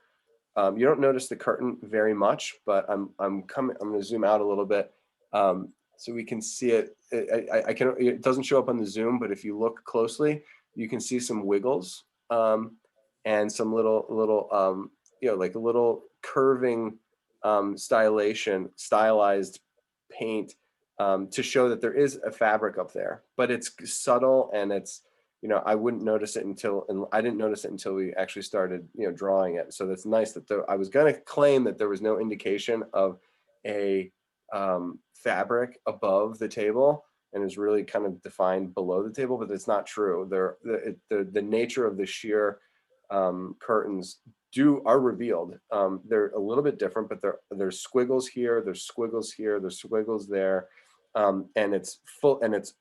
you don't notice the curtain very much, but I'm going to zoom out a little bit so we can see it. It doesn't show up on the zoom, but if you look closely, you can see some wiggles and some little like a little curving stylized paint to show that there is a fabric up there, but it's subtle, and it's, I wouldn't notice it until, I didn't notice it until we actually started, drawing it. So that's nice that I was going to claim that there was no indication of a fabric above the table and is really kind of defined below the table, but it's not true. The nature of the sheer curtains are revealed. They're a little bit different, but there's squiggles here, there's squiggles here, there's squiggles there. And it's full, and it's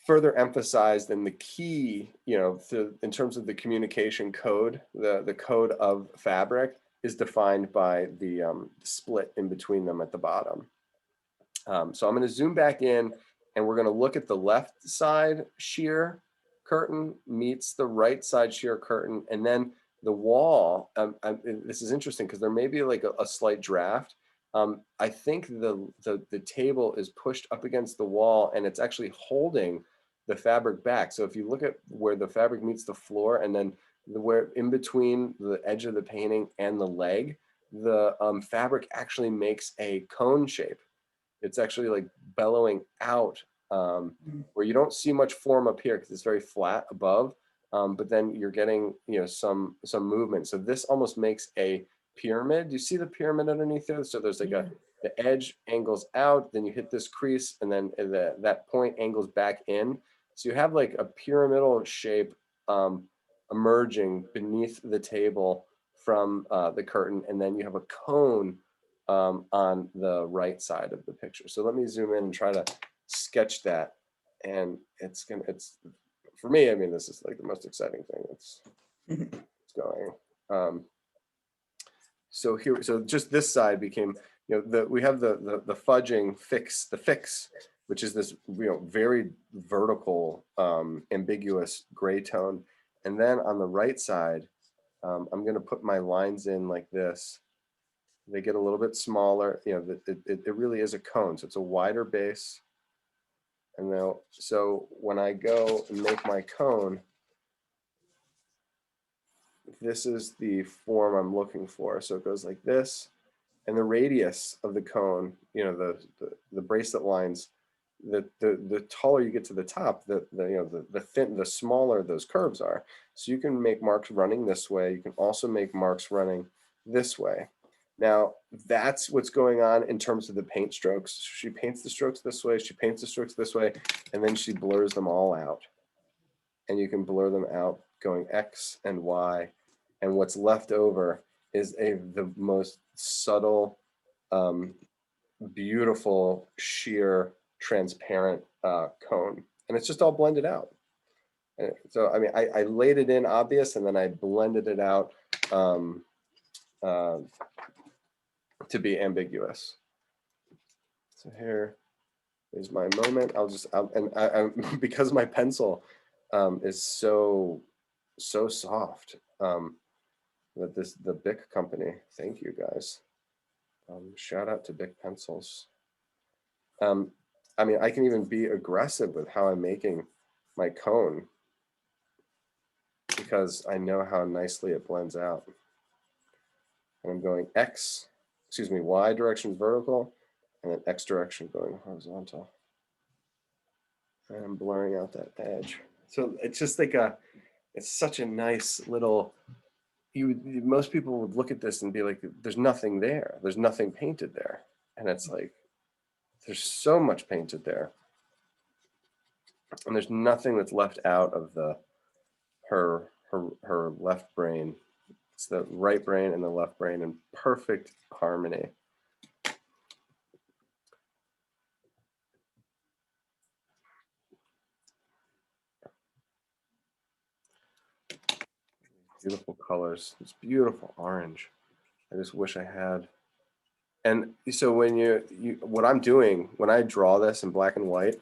further emphasized in the key, in terms of the communication code, the code of fabric is defined by the split in between them at the bottom. So I'm going to zoom back in, and we're going to look at the left side sheer curtain meets the right side sheer curtain, and then the wall. This is interesting because there may be like a slight draft. I think the table is pushed up against the wall, and it's actually holding the fabric back. So if you look at where the fabric meets the floor, and then where in between the edge of the painting and the leg, the fabric actually makes a cone shape. It's actually like bellowing out, where you don't see much form up here because it's very flat above, but then you're getting some movement. So this almost makes a pyramid. Do you see the pyramid underneath there? So there's like the edge angles out, then you hit this crease, and then that point angles back in. So you have like a pyramidal shape emerging beneath the table from the curtain, and then you have a cone on the right side of the picture. So let me zoom in and try to sketch that. And it's for me, I mean, this is like the most exciting thing that's going. So here, so just this side became, we have the fudging fix, which is this, very vertical, ambiguous gray tone. And then on the right side, I'm going to put my lines in like this. They get a little bit smaller, you know, it really is a cone. So it's a wider base. And now, so when I go and make my cone, this is the form I'm looking for. So it goes like this, and the radius of the cone, you know, the bracelet lines, the taller you get to the top, the smaller those curves are. So you can make marks running this way. You can also make marks running this way. Now that's what's going on in terms of the paint strokes. She paints the strokes this way, she paints the strokes this way, and then she blurs them all out. And you can blur them out going X and Y. And what's left over is the most subtle, beautiful, sheer, transparent cone. And it's just all blended out. And so, I mean, I laid it in obvious, and then I blended it out to be ambiguous. So here is my moment. Because my pencil is so soft, that the Bic company, thank you guys. Shout out to Bic pencils. I mean, I can even be aggressive with how I'm making my cone because I know how nicely it blends out. And I'm going Y direction is vertical, and then X direction going horizontal. And I'm blurring out that edge. So it's just like it's such a nice little, most people would look at this and be like, there's nothing there. There's nothing painted there. And it's like, there's so much painted there. And there's nothing that's left out of her left brain. It's the right brain and the left brain in perfect harmony. Beautiful colors. It's beautiful orange. I just wish I had. And so when what I'm doing when I draw this in black and white,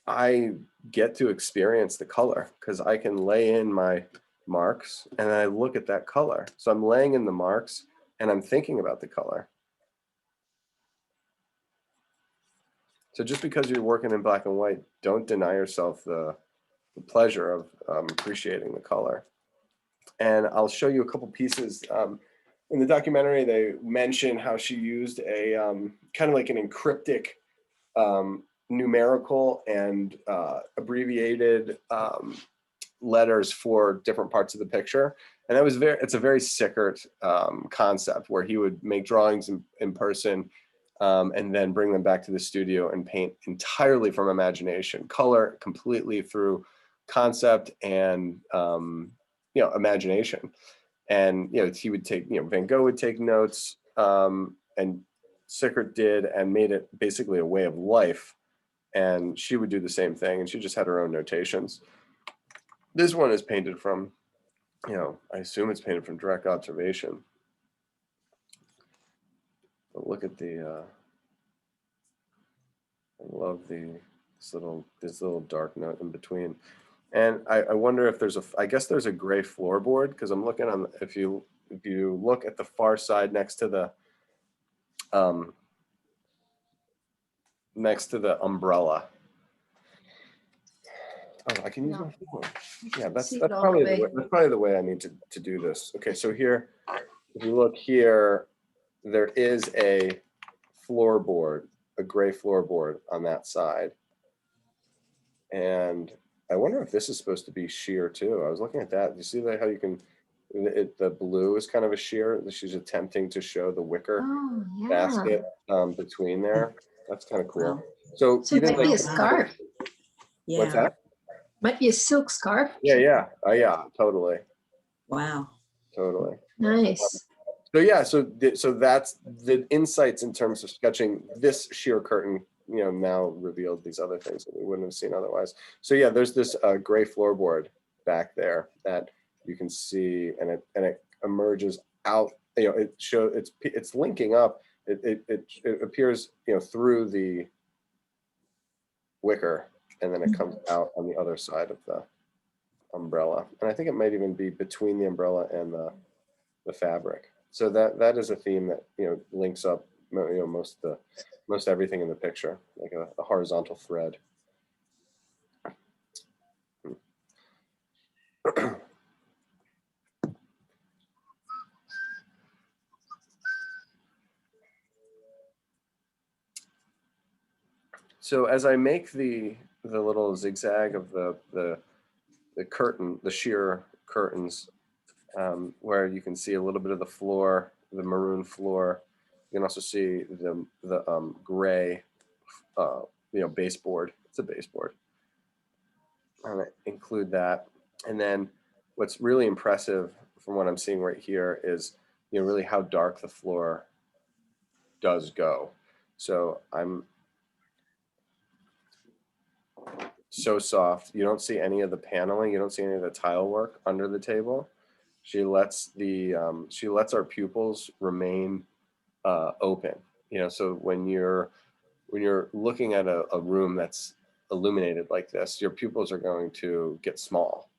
I get to experience the color because I can lay in my marks and I look at that color. So I'm laying in the marks and I'm thinking about the color. So just because you're working in black and white, don't deny yourself the pleasure of appreciating the color. And I'll show you a couple pieces. In the documentary, they mention how she used a kind of like an encryptic numerical and abbreviated letters for different parts of the picture. And that was it's a very Sickert concept where he would make drawings in person and then bring them back to the studio and paint entirely from imagination, color completely through concept and imagination. And he would take, Van Gogh would take notes, and Sickert did, and made it basically a way of life. And she would do the same thing, and she just had her own notations. This one is painted from, I assume it's painted from direct observation. But look at the, I love this little dark note in between. And I wonder if I guess there's a gray floorboard, because I'm looking on, if you look at the far side next to the umbrella. Oh, I can use my phone. Yeah, that's probably the way I need to do this. Okay, so here, if you look here, there is a floorboard, a gray floorboard on that side. And I wonder if this is supposed to be sheer too. I was looking at that. You see that how you can, the blue is kind of a sheer. She's attempting to show the wicker basket between there. That's kind of cool. Wow. So it might be a scarf. Yeah. What's that? Might be a silk scarf. Yeah. Oh yeah, totally. Wow. Totally. Nice. So yeah, so that's the insights in terms of sketching this sheer curtain, now revealed these other things that we wouldn't have seen otherwise. So yeah, there's this gray floorboard back there that you can see, and it emerges out. It's linking up. It appears through the wicker, and then it comes out on the other side of the umbrella. And I think it might even be between the umbrella and the fabric. So that is a theme that, you know, links up, you know, most everything in the picture, like a horizontal thread. So as I make the little zigzag of the curtain, the sheer curtains, where you can see a little bit of the floor, the maroon floor. You can also see the gray, you know, baseboard. It's a baseboard. I'm gonna include that, and then what's really impressive from what I'm seeing right here is, you know, really how dark the floor does go. So I'm so soft. You don't see any of the paneling. You don't see any of the tile work under the table. She lets our pupils remain open. You know, so when you're looking at a room that's illuminated like this, your pupils are going to get small.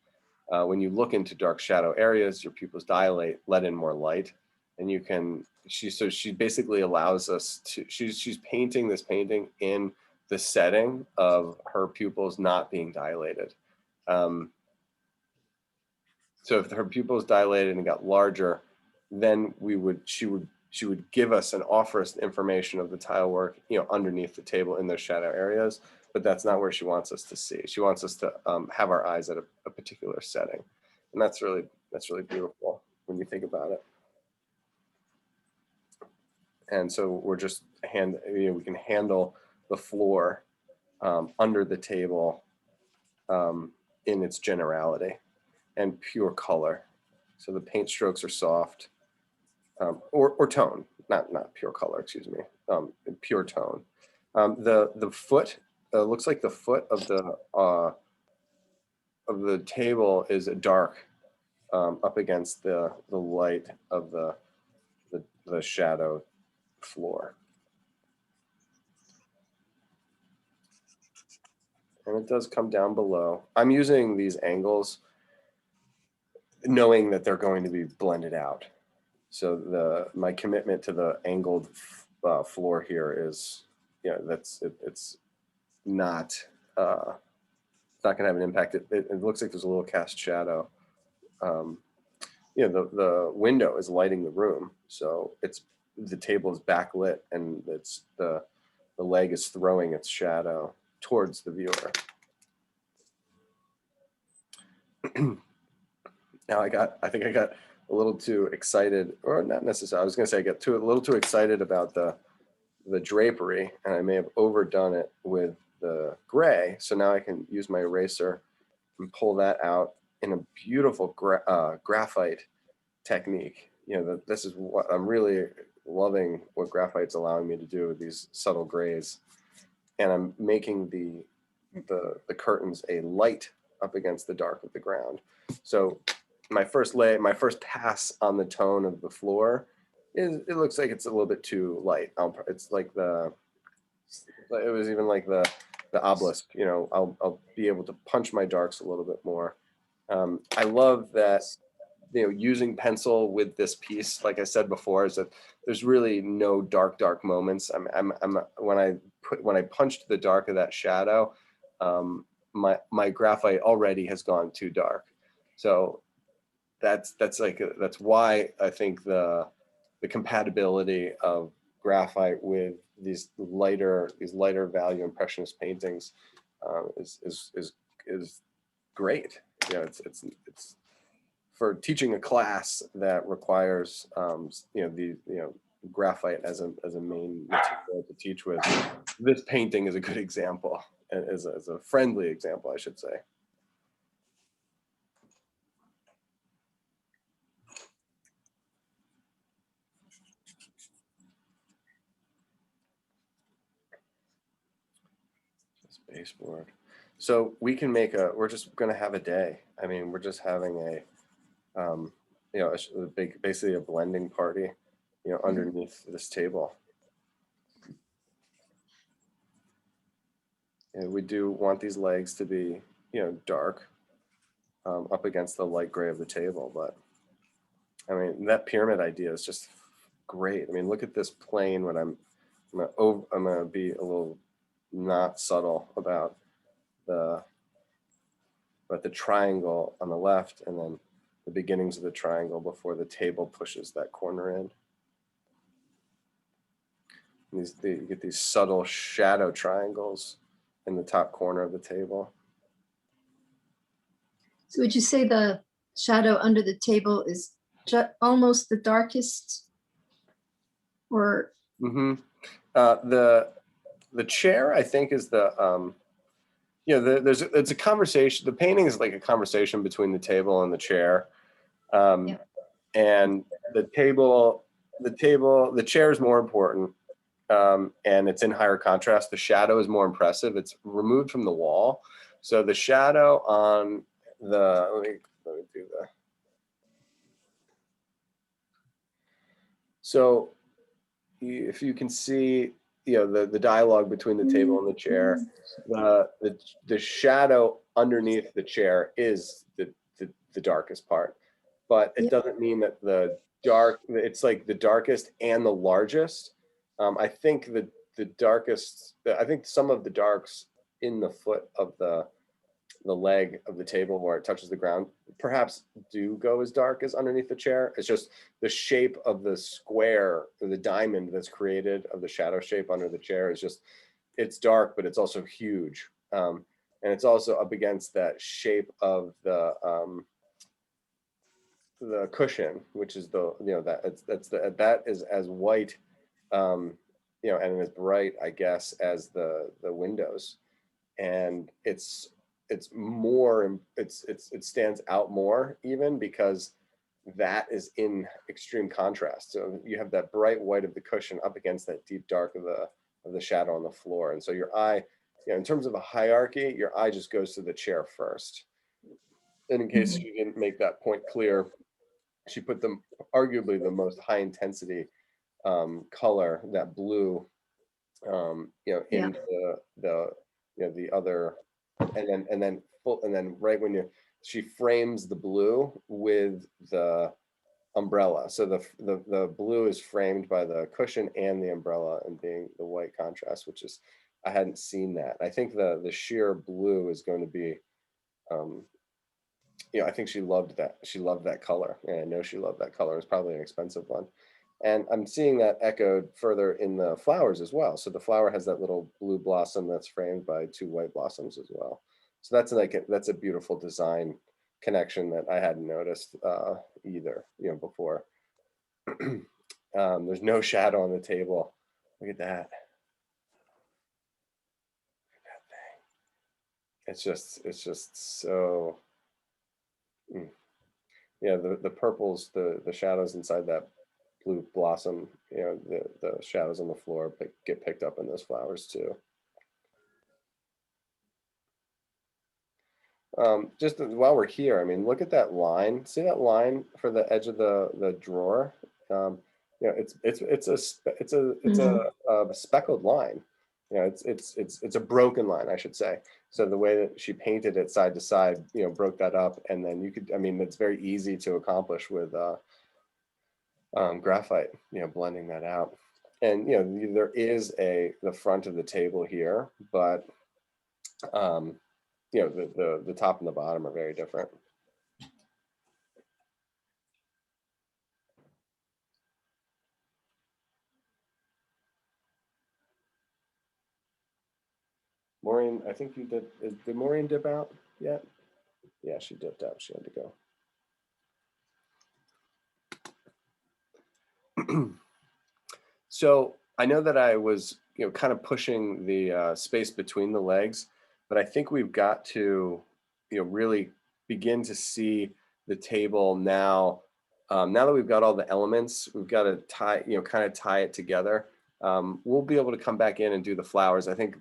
When you look into dark shadow areas, your pupils dilate, let in more light, and you can. She basically allows us to. She's painting this painting in the setting of her pupils not being dilated. So if her pupils dilated and got larger, then she would give us and offer us the information of the tile work, you know, underneath the table in those shadow areas. But that's not where she wants us to see. She wants us to have our eyes at a particular setting, and that's really beautiful when you think about it. And so we're just we can handle the floor under the table in its generality and pure color. So the paint strokes are soft, or tone, not pure color, excuse me, pure tone. The foot looks like the foot of the table is dark up against the light of the shadow floor. And it does come down below. I'm using these angles knowing that they're going to be blended out. So my commitment to the angled floor here is, you know, it's not going to have an impact. It looks like there's a little cast shadow. You know, the window is lighting the room, so the table is backlit, and the leg is throwing its shadow towards the viewer. Now I think I got a little too excited, or not necessarily. I was going to say I got a little too excited about the drapery, and I may have overdone it with the gray. So now I can use my eraser and pull that out in a beautiful graphite technique. You know, this is what I'm really loving, what graphite's allowing me to do with these subtle grays. And I'm making the curtains a light up against the dark of the ground. So my first pass on the tone of the floor it looks like it's a little bit too light. It's like it was even like the obelisk, you know, I'll be able to punch my darks a little bit more. I love that, you know, using pencil with this piece, like I said before, is that there's really no dark moments. When I punched the dark of that shadow, my graphite already has gone too dark. So that's why I think the compatibility of graphite with these lighter value impressionist paintings is great. You know, it's for teaching a class that requires graphite as a main material to teach with. This painting is a good example, as a friendly example, I should say. This baseboard. So we can make we're just going to have a day. I mean, we're just having basically a blending party, you know, underneath this table. And we do want these legs to be, you know, dark up against the light gray of the table, but I mean, that pyramid idea is just great. I mean, look at this plane when I'm gonna be a little not subtle about the triangle on the left, and then the beginnings of the triangle before the table pushes that corner in. And you get these subtle shadow triangles in the top corner of the table. So would you say the shadow under the table is almost the darkest? Or Mm-hmm. The chair, I think, is the it's a conversation. The painting is like a conversation between the table and the chair, Yeah. and the chair is more important, and it's in higher contrast. The shadow is more impressive. It's removed from the wall, so the shadow on the let me do the. So if you can see, the dialogue between the table and the chair, the shadow underneath the chair is the darkest part, but it Yeah. doesn't mean that it's like the darkest and the largest. I think I think some of the darks in the foot of the leg of the table where it touches the ground perhaps do go as dark as underneath the chair. It's just the shape of the square or the diamond that's created of the shadow shape under the chair is just, it's dark, but it's also huge. And it's also up against that shape of the cushion, which is that is as white, and as bright, I guess, as the windows. And it stands out more even because that is in extreme contrast. So you have that bright white of the cushion up against that deep dark of the shadow on the floor. And so your eye, in terms of a hierarchy, your eye just goes to the chair first. And in case you didn't make that point clear, she put them arguably the most high intensity color, that blue, in the other, and then right when she frames the blue with the umbrella. So the blue is framed by the cushion and the umbrella and being the white contrast, which is, I hadn't seen that. I think the sheer blue is going to be, I think she loved that. She loved that color. And I know she loved that color. It's probably an expensive one. And I'm seeing that echoed further in the flowers as well. So the flower has that little blue blossom that's framed by two white blossoms as well. So that's a beautiful design connection that I hadn't noticed either, before. There's no shadow on the table. Look at that. It's just so. Yeah, the purples, the shadows inside that blue blossom, the shadows on the floor get picked up in those flowers too. Just while we're here, I mean, look at that line. See that line for the edge of the drawer? It's a speckled line. It's a broken line, I should say. So the way that she painted it side to side, broke that up, and then it's very easy to accomplish with graphite, blending that out. And there is the front of the table here, but the top and the bottom are very different. Maureen, I think you did. Did Maureen dip out yet? Yeah, she dipped out. She had to go. So I know that I was, kind of pushing the space between the legs, but I think we've got to, really begin to see the table now. Now that we've got all the elements, we've got to kind of tie it together. We'll be able to come back in and do the flowers. I think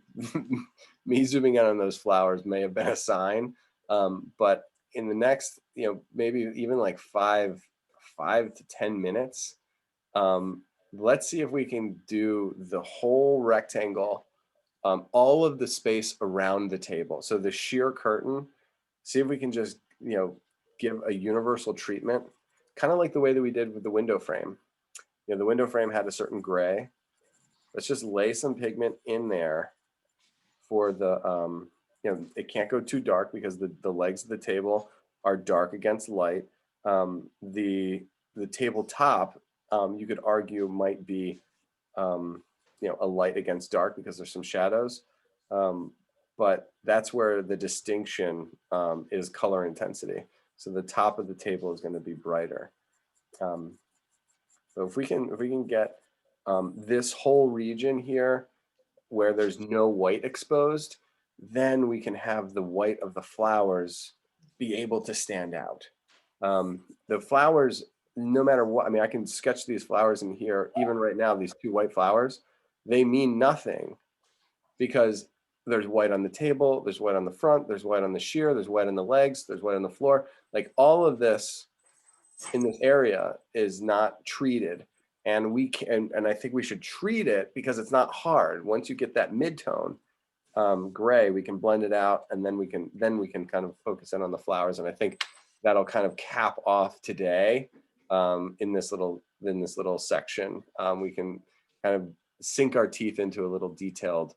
me zooming in on those flowers may have been a sign, but in the next, maybe even like 5 to 10 minutes, let's see if we can do the whole rectangle, all of the space around the table. So the sheer curtain, see if we can just, give a universal treatment kind of like the way that we did with the window frame. You know, the window frame had a certain gray. Let's just lay some pigment in there for the, you know, it can't go too dark because the legs of the table are dark against light. The tabletop, you could argue might be, you know, a light against dark because there's some shadows. But that's where the distinction is color intensity. So the top of the table is going to be brighter. So if we can get this whole region here where there's no white exposed, then we can have the white of the flowers be able to stand out. The flowers, no matter what, I mean, I can sketch these flowers in here, even right now, these two white flowers, they mean nothing because there's white on the table, there's white on the front, there's white on the sheer, there's white on the legs, there's white on the floor. Like all of this in this area is not treated. And we can, and I think we should treat it because it's not hard. Once you get that mid-tone gray, we can blend it out, and then we can kind of focus in on the flowers. And I think that'll kind of cap off today in this little section. We can kind of sink our teeth into a little detailed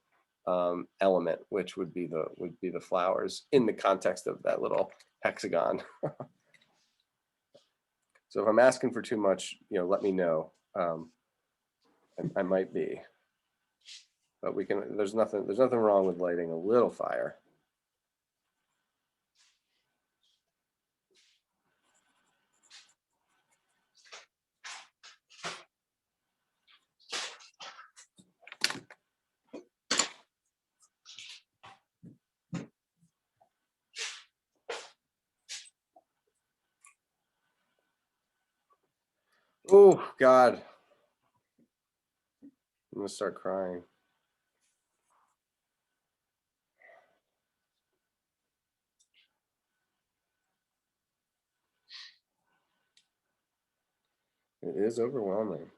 element, which would be the flowers in the context of that little hexagon. So if I'm asking for too much, you know, let me know. I might be, but we can. There's nothing wrong with lighting a little fire. Oh God, I'm gonna start crying. It is overwhelming.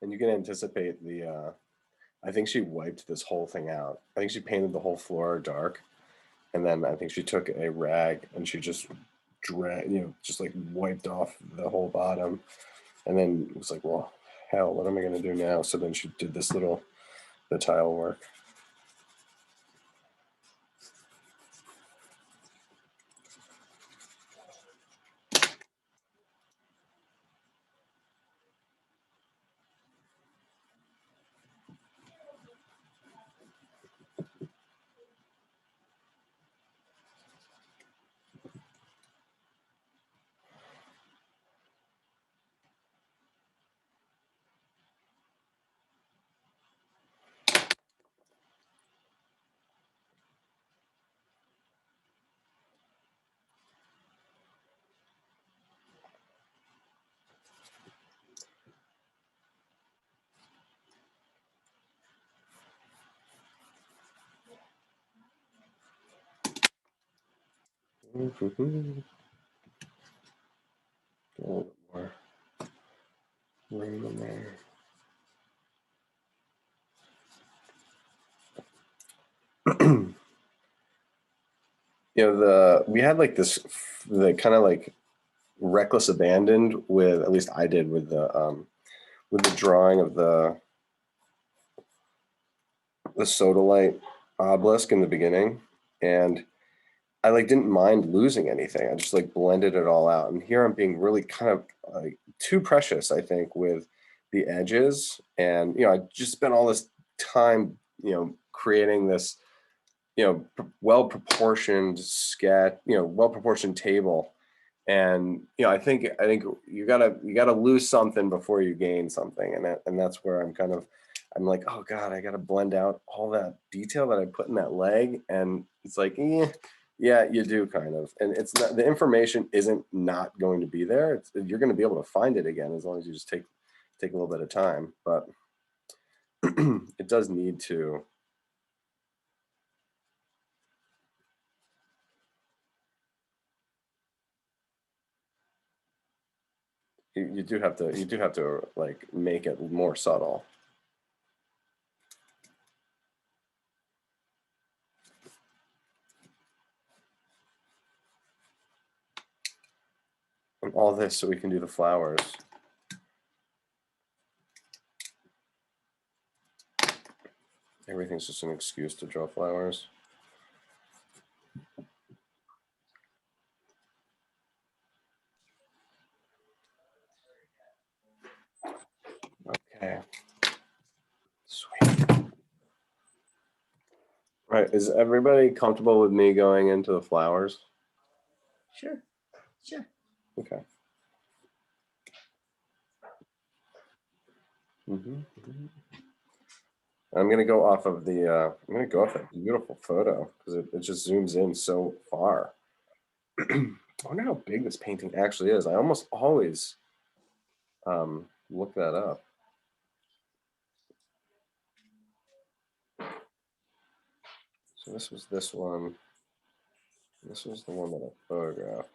And you can anticipate the, I think she wiped this whole thing out. I think she painted the whole floor dark. And then I think she took a rag and she just just like wiped off the whole bottom. And then it was like, well, hell, what am I gonna do now? So then she did the tile work. A little bit more room in there. You know, we had like the kind of like reckless abandon with, at least I did with the drawing of the sodalite obelisk in the beginning, and I like didn't mind losing anything. I just like blended it all out. And here I'm being really kind of like too precious, I think, with the edges. And I just spent all this time, creating this, well proportioned sketch, well proportioned table. And I think you gotta lose something before you gain something, and that's where I'm like, oh God, I gotta blend out all that detail that I put in that leg, and it's like, yeah, you do kind of, and it's not, the information isn't not going to be there. You're going to be able to find it again as long as you just take a little bit of time, but it does need to. You do have to like make it more subtle. And all this so we can do the flowers. Everything's just an excuse to draw flowers. Okay. Sweet. Right, is everybody comfortable with me going into the flowers? Sure, sure. Okay. Mm-hmm. I'm gonna go off of the. I'm gonna go off that beautiful photo because it just zooms in so far. I wonder how big this painting actually is. I almost always look that up. So this was this one. This was the one that I photographed.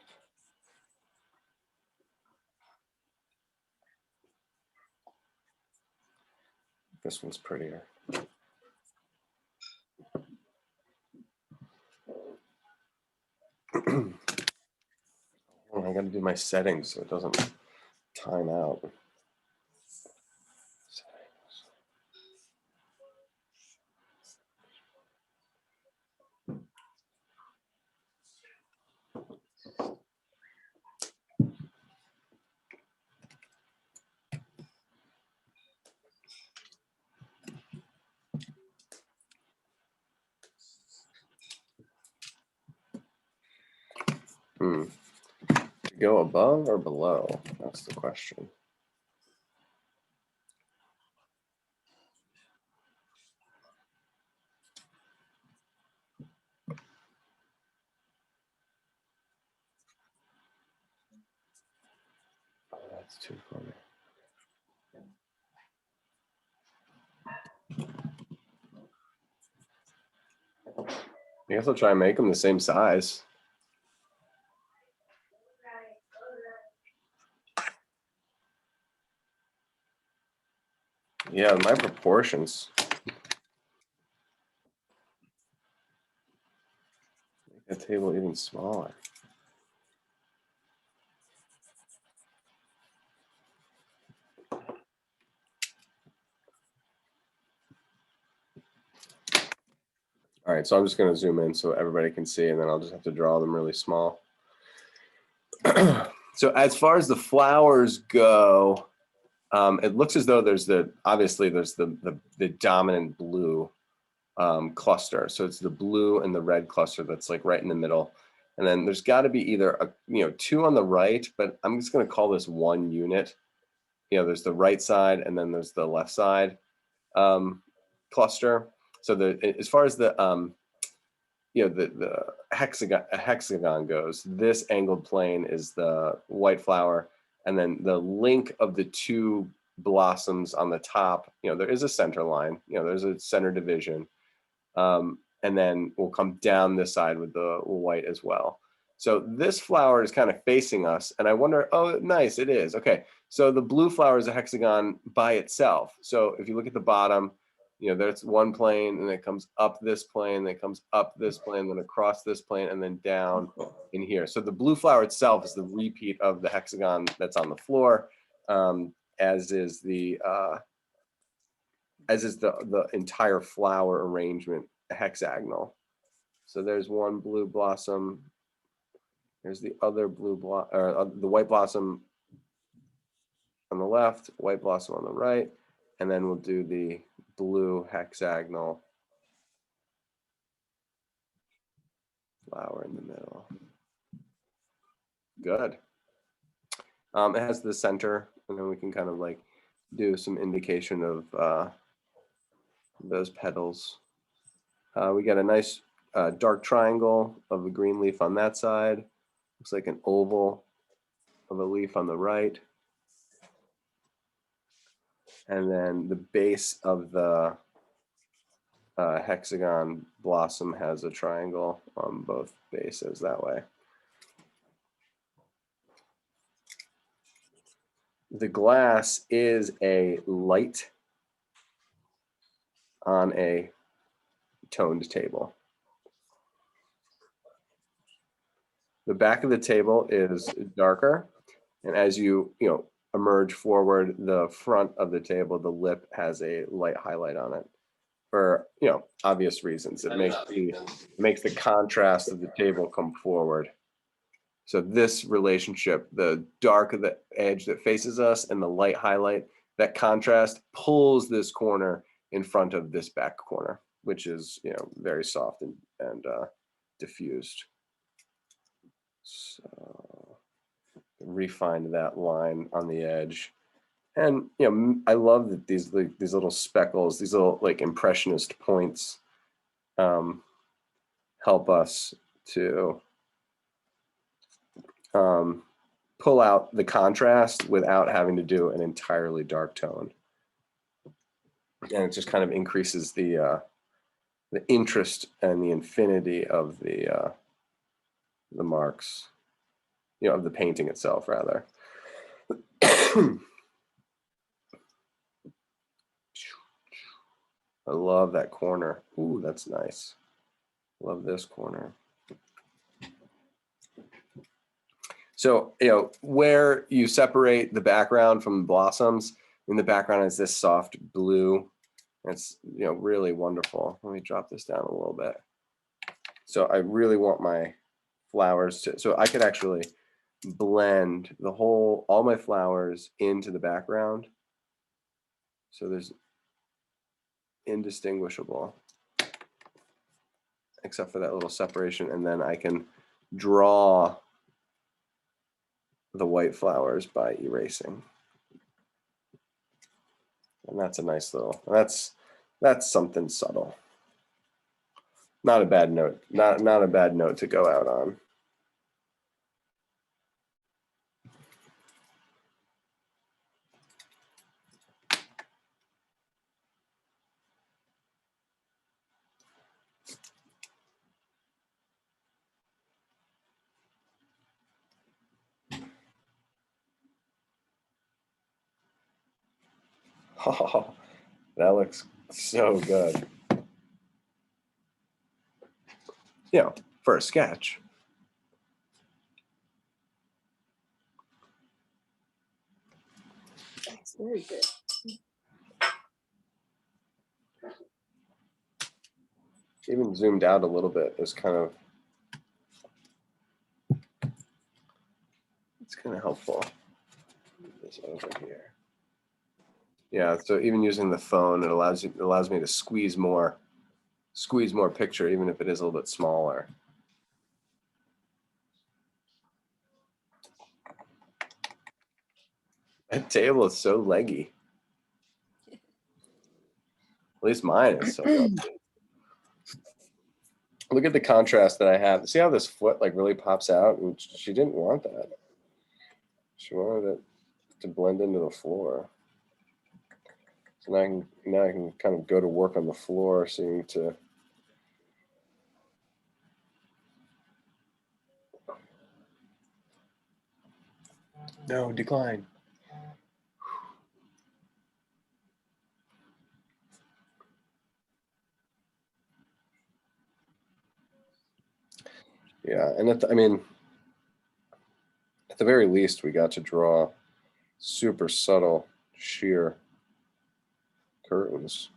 This one's prettier. Oh, I gotta do my settings so it doesn't time out. Settings. Go above or below? That's the question. Oh, that's too funny. I guess I'll try and make them the same size. Yeah, my proportions. Make the table even smaller. All right, so I'm just going to zoom in so everybody can see, and then I'll just have to draw them really small. So as far as the flowers go, it looks as though obviously there's the dominant blue cluster. So it's the blue and the red cluster that's like right in the middle. And then there's got to be either two on the right, but I'm just going to call this one unit. There's the right side and then there's the left side cluster. So as far as the the hexagon goes, this angled plane is the white flower, and then the link of the two blossoms on the top, there is a center line, there's a center division, and then we'll come down this side with the white as well. So this flower is kind of facing us, and I wonder, oh, nice, it is. Okay, so the blue flower is a hexagon by itself. So if you look at the bottom, there's one plane, and it comes up this plane, then it comes up this plane, then across this plane, and then down in here. So the blue flower itself is the repeat of the hexagon that's on the floor, as is the entire flower arrangement hexagonal. So there's one blue blossom. There's the other blue the white blossom on the left, white blossom on the right, and then we'll do the blue hexagonal flower in the middle. Good. It has the center, and then we can kind of like do some indication of those petals. We got a nice dark triangle of a green leaf on that side. Looks like an oval of a leaf on the right. And then the base of the hexagon blossom has a triangle on both bases that way. The glass is a light on a toned table. The back of the table is darker, and as you emerge forward, the front of the table, the lip has a light highlight on it for obvious reasons. It makes the contrast of the table come forward. So this relationship, the dark of the edge that faces us and the light highlight, that contrast pulls this corner in front of this back corner, which is very soft and diffused. So refine that line on the edge. And I love that these little speckles, these little like impressionist points help us to pull out the contrast without having to do an entirely dark tone. And it just kind of increases the interest and the infinity of the marks, of the painting itself, rather. I love that corner. Ooh, that's nice. Love this corner. So, where you separate the background from the blossoms, in the background is this soft blue. It's, really wonderful. Let me drop this down a little bit. So I really want my flowers to, so I could actually blend all my flowers into the background. So there's indistinguishable, except for that little separation. And then I can draw the white flowers by erasing. And that's a nice little, that's something subtle. Not a bad note, not a bad note to go out on. Oh, that looks so good. For a sketch. That's very good. Even zoomed out a little bit is kind of, it's kind of helpful. This over here. Yeah, so even using the phone, it allows me to squeeze more picture, even if it is a little bit smaller. That table is so leggy. At least mine is so leggy. Look at the contrast that I have. See how this foot like really pops out? And she didn't want that. She wanted it to blend into the floor. So now I can kind of go to work on the floor, seeming to. No, decline. Yeah, and at the very least, we got to draw super subtle sheer curtains.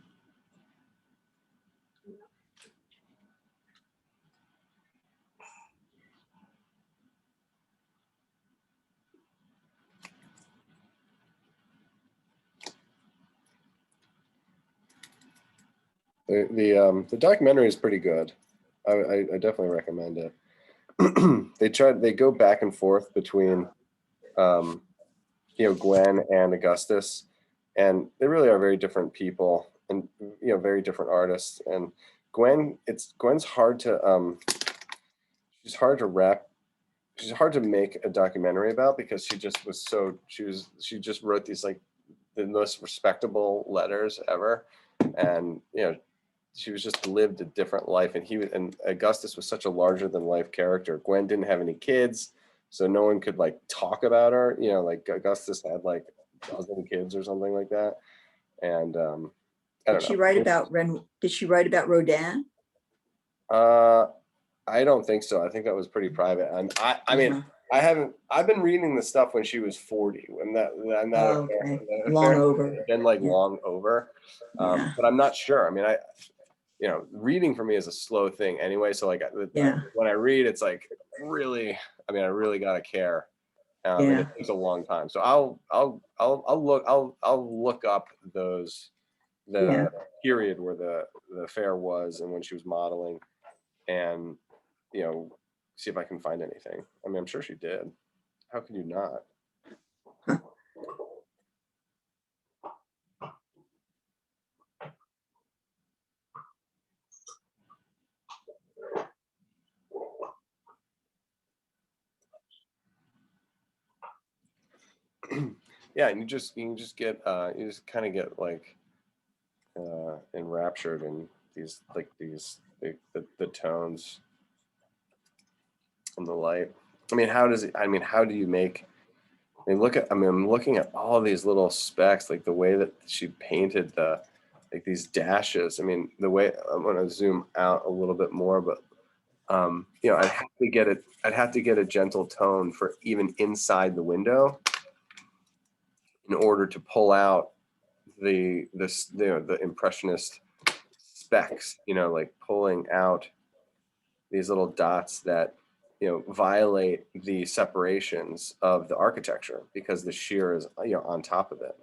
The documentary is pretty good. I definitely recommend it. They go back and forth between Gwen and Augustus, and they really are very different people and very different artists. And Gwen's hard to she's hard to wrap. She's hard to make a documentary about because she just wrote these like the most respectable letters ever, and she was just lived a different life. And Augustus was such a larger than life character. Gwen didn't have any kids, so no one could like talk about her. Like Augustus had like a dozen kids or something like that. And I don't Did she write about Did she write about Rodin? I don't think so. I think that was pretty private. I mean, I've been reading the stuff when she was 40, when that Oh, okay. Long over. Been like Yeah. long over. Yeah. But I'm not sure. I mean, reading for me is a slow thing anyway. So like Yeah. when I read, it's like really, I really gotta care. And Yeah. it takes a long time. So I'll look up the Yeah. period where the fair was and when she was modeling, and see if I can find anything. I mean, I'm sure she did. How could you not? Yeah, and you just get you just kind of get like enraptured in the tones and the light. I mean, how do you make? I'm looking at all these little specks, like the way that she painted these dashes. I mean, the way I'm going to zoom out a little bit more, but I'd have to get a gentle tone for even inside the window in order to pull out the impressionist specks, like pulling out these little dots that violate the separations of the architecture because the shear is on top of it.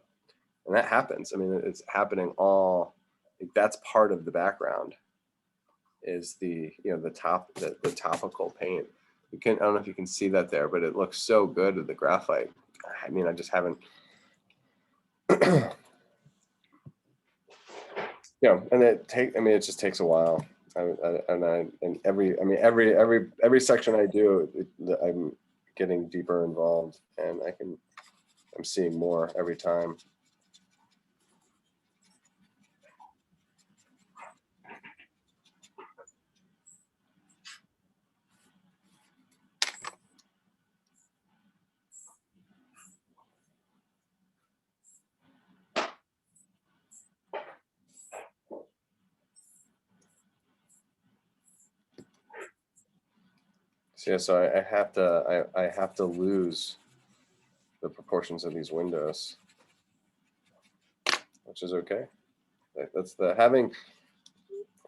And that happens. I mean, it's happening all, like, that's part of the background is the topical paint. I don't know if you can see that there, but it looks so good with the graphite. I mean, I just haven't and it just takes a while. And every section I do, I'm getting deeper involved, and I'm seeing more every time. So yeah, so I have to lose the proportions of these windows, which is okay. That's having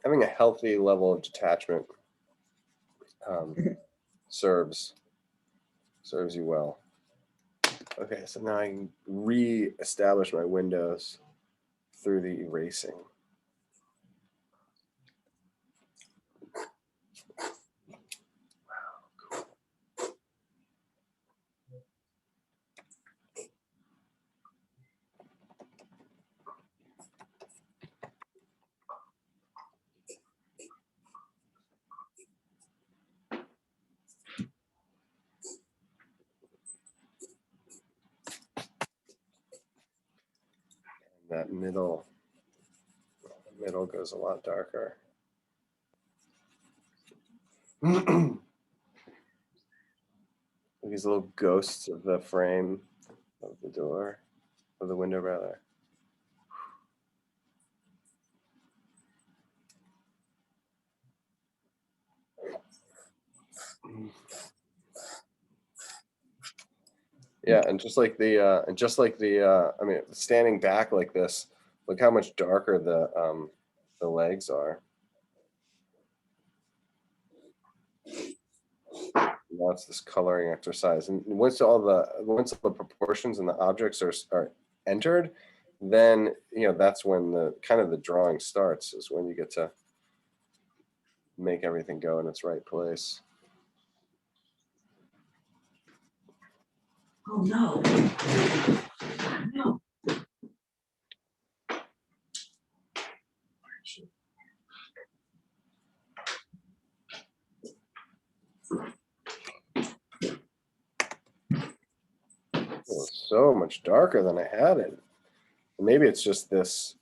a healthy level of detachment serves you well. Okay, so now I can re-establish my windows through the erasing. That middle goes a lot darker. These little ghosts of the frame of the door, of the window rather. Yeah, and just like the I mean, standing back like this, look how much darker the legs are. Now it's this coloring exercise, and once all the proportions and the objects are entered, then, that's when the kind of the drawing starts, is when you get to make everything go in its right place. Oh, no. No. It was so much darker than I had it. Maybe it's just this,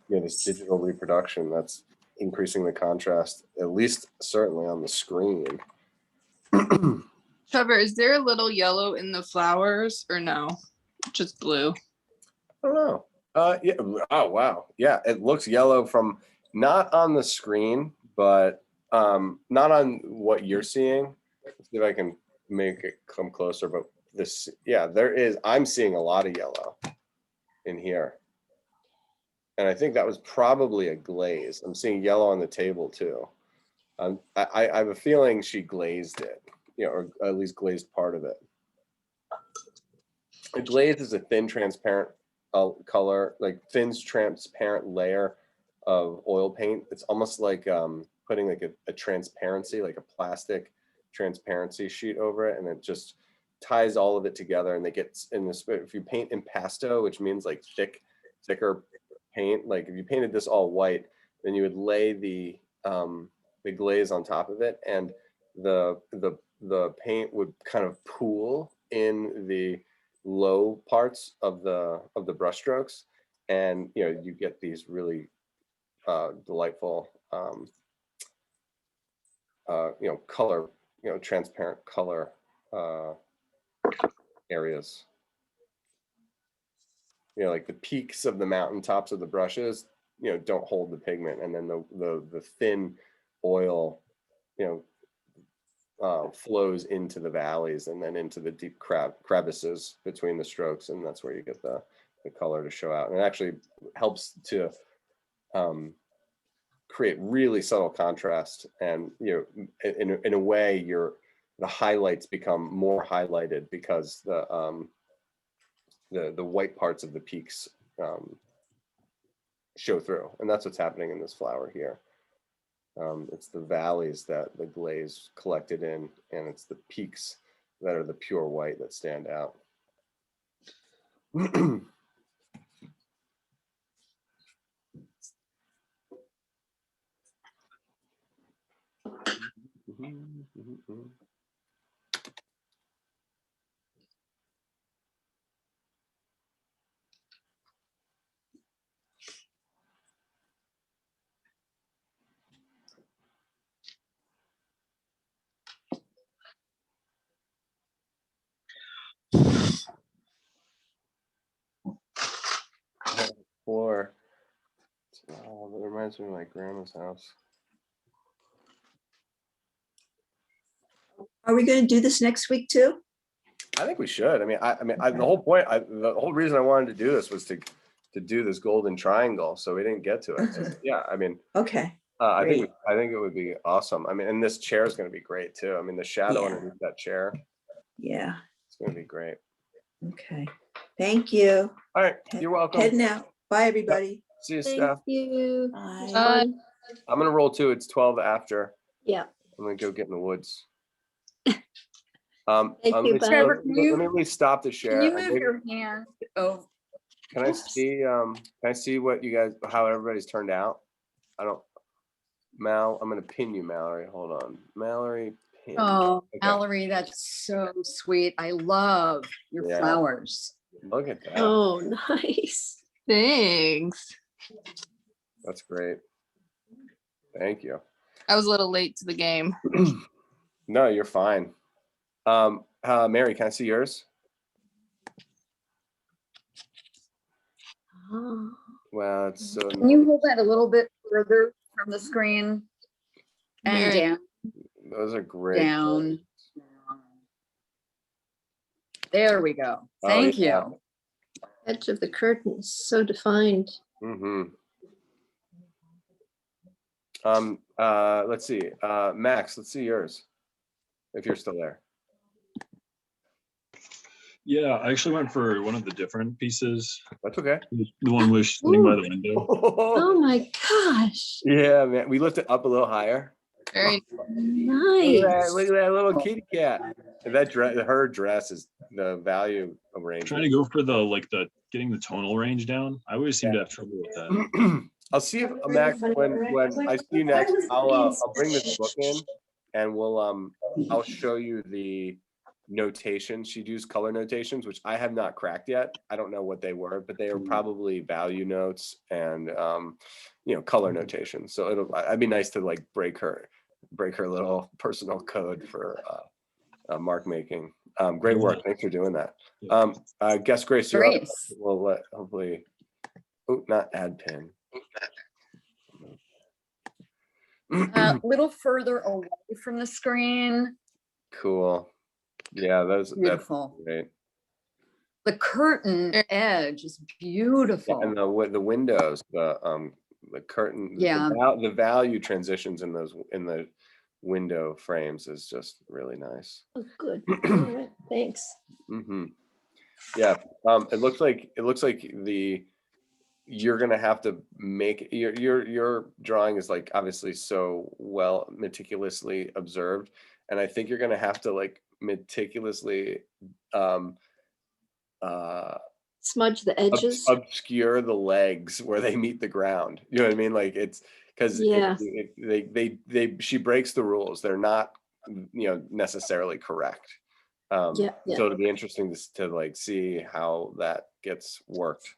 this digital reproduction that's increasing the contrast, at least certainly on the screen. Trevor, is there a little yellow in the flowers or no? Just blue. I don't know. Yeah. Oh, wow. Yeah, it looks yellow from not on the screen, but not on what you're seeing. Let's see if I can make it come closer. But this, yeah, I'm seeing a lot of yellow in here. And I think that was probably a glaze. I'm seeing yellow on the table too. I have a feeling she glazed it, or at least glazed part of it. A glaze is a thin, transparent color, like thin, transparent layer of oil paint. It's almost like putting like a transparency, like a plastic transparency sheet over it, and it just ties all of it together. And they get in this. If you paint impasto, which means like thicker paint, like if you painted this all white, then you would lay the glaze on top of it, and the paint would kind of pool in the low parts of the brush strokes, and you get these really delightful color, transparent color areas. Like the peaks of the mountaintops of the brushes don't hold the pigment, and then the thin oil flows into the valleys and then into the deep crevices between the strokes, and that's where you get the color to show out. And it actually helps to create really subtle contrast, and in a way the highlights become more highlighted because the white parts of the peaks show through, and that's what's happening in this flower here. It's the valleys that the glaze collected in, and it's the peaks that are the pure white that stand out. Floor. Oh, that reminds me of my grandma's house. Are we going to do this next week too? I think we should. I mean, the whole point, the whole reason I wanted to do this was to do this golden triangle. So we didn't get to it. So, yeah, I mean, Okay. I think it would be awesome. I mean, and this chair is going to be great too. I mean, the shadow underneath that chair. Yeah. It's going to be great. Okay. Thank you. All right, you're welcome. Heading out. Bye, everybody. See you, Thank Steph. you. Bye. Bye. I'm gonna roll too. It's 12 after. Yeah. I'm gonna go get in the woods. Thank you, let me- bye. Trevor, let can me you- let me really stop the share. Can you I move maybe- your hand? Oh, Can I see what you guys, how everybody's turned out? Mal, I'm gonna pin you, Mallory. Hold on, Mallory. Pin. oh, Okay. Mallory, that's so sweet. I love your Yeah. flowers. Look at that. Oh, nice. Thanks. That's great. Thank you. I was a little late to the game. No, you're fine. Mary, can I see yours? Oh, Well, it's so. Can you hold that a little bit further from the screen? And Mary. down, Those are great. down. There we go. Oh, Thank yeah. you. edge of the curtain is so defined. Mm-hmm. Let's see. Max, let's see yours. If you're still there. Yeah, I actually went for one of the different pieces. That's okay. The one was sitting by the window. Oh my gosh, Yeah, man. We lift it up a little higher. Very Look at nice. that little kitty cat. And that dress, her dress is the value of range. Trying to go for the getting the tonal range down. I always seem to have trouble with that. I'll see if Max, when I see you next, I'll bring this book in and I'll show you the notations. She'd use color notations, which I have not cracked yet. I don't know what they were, but they are probably value notes and color notations. So I'd be nice to like break her little personal code for mark making. Great work. Thanks for doing that. Guest Grace, you're up. Grace. We'll let hopefully, not add pin. A little further away from the screen. Cool. Yeah, that's Beautiful. great. The curtain edge is Yeah, beautiful. and the windows, the curtain, Yeah. the value transitions in the window frames is just really nice. Oh, good. All right, thanks. Yeah. It looks like you're gonna have to make your drawing is like obviously so well meticulously observed, and I think you're gonna have to like meticulously Smudge the edges. obscure the legs where they meet the ground. You know what I mean? Like it's because Yeah. she breaks the rules. They're not necessarily correct. Yeah. So it'll be interesting to like see how that gets worked.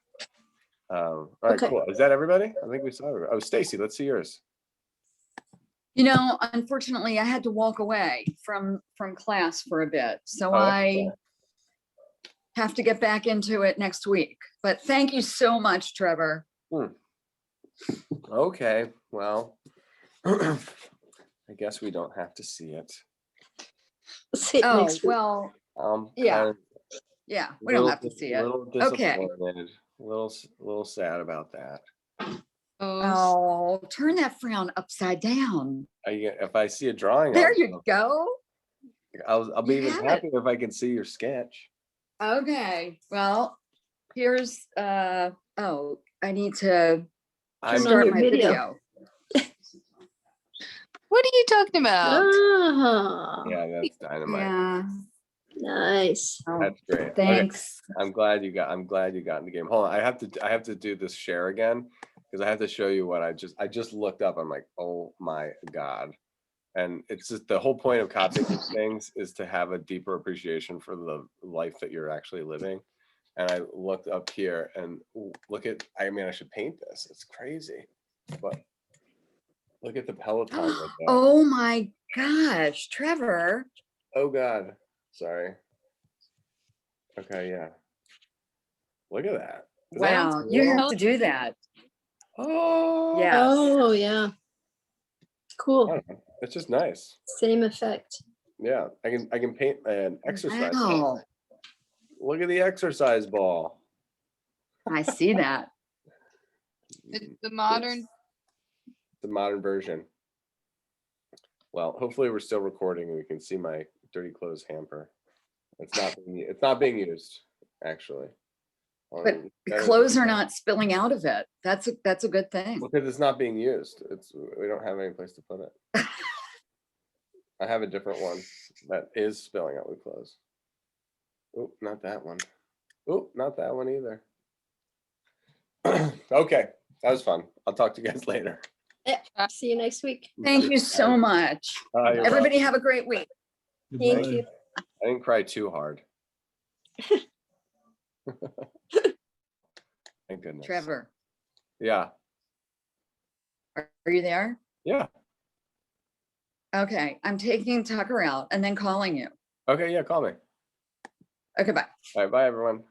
All right, Okay. cool. Is that everybody? I think we saw everybody. Oh, Stacy, let's see yours. Unfortunately, I had to walk away from class for a bit, so Oh, that's I have to get back into it next week. But thank you so much, Trevor. Okay, well, I guess we don't have to see it. See it Oh, next week. well, yeah. Kind of yeah, we don't have to see it. Little Okay. disappointed, little sad about that. Oh, turn that frown upside down. If I see a drawing, There you go. I'll be You even have happier if I can see your sketch. Okay, well, here's, I need to I'm on start your my video. video. What are you talking about? Ah, Yeah, that's dynamite. Yeah. nice. Oh, That's great. Okay. thanks. I'm glad you got in the game. Hold on, I have to do this share again because I have to show you what I just looked up. I'm like, oh my God. And it's just the whole point of copying these things is to have a deeper appreciation for the life that you're actually living. And I looked up here and I should paint this. It's crazy. But look at the Peloton right there. Oh my gosh, Trevor. Oh God. Sorry. Okay, yeah. Look at that. Is that Wow, you cool? have to do that. Oh Yes. Oh, yeah. I Cool. don't know. It's just nice. Same effect. Yeah, I can paint an exercise ball. Wow, Look at the exercise ball. I see that. It's the modern. The modern version. Well, hopefully we're still recording and we can see my dirty clothes hamper. It's not being used, actually. But the clothes are not spilling out of it. That's a good thing. Because it's not being used. We don't have any place to put it. I have a different one that is spilling out with clothes. Oh, not that one. Oh, not that one either. Okay, that was fun. I'll talk to you guys later. See you next week. Thank you so much. You're Everybody have a great week. Thank Goodbye. you. I didn't cry too hard. Thank goodness. Trevor, Yeah. are you there? Yeah. Okay, I'm taking Tucker out and then calling you. Okay, yeah, call me. Okay, bye. All right, bye everyone.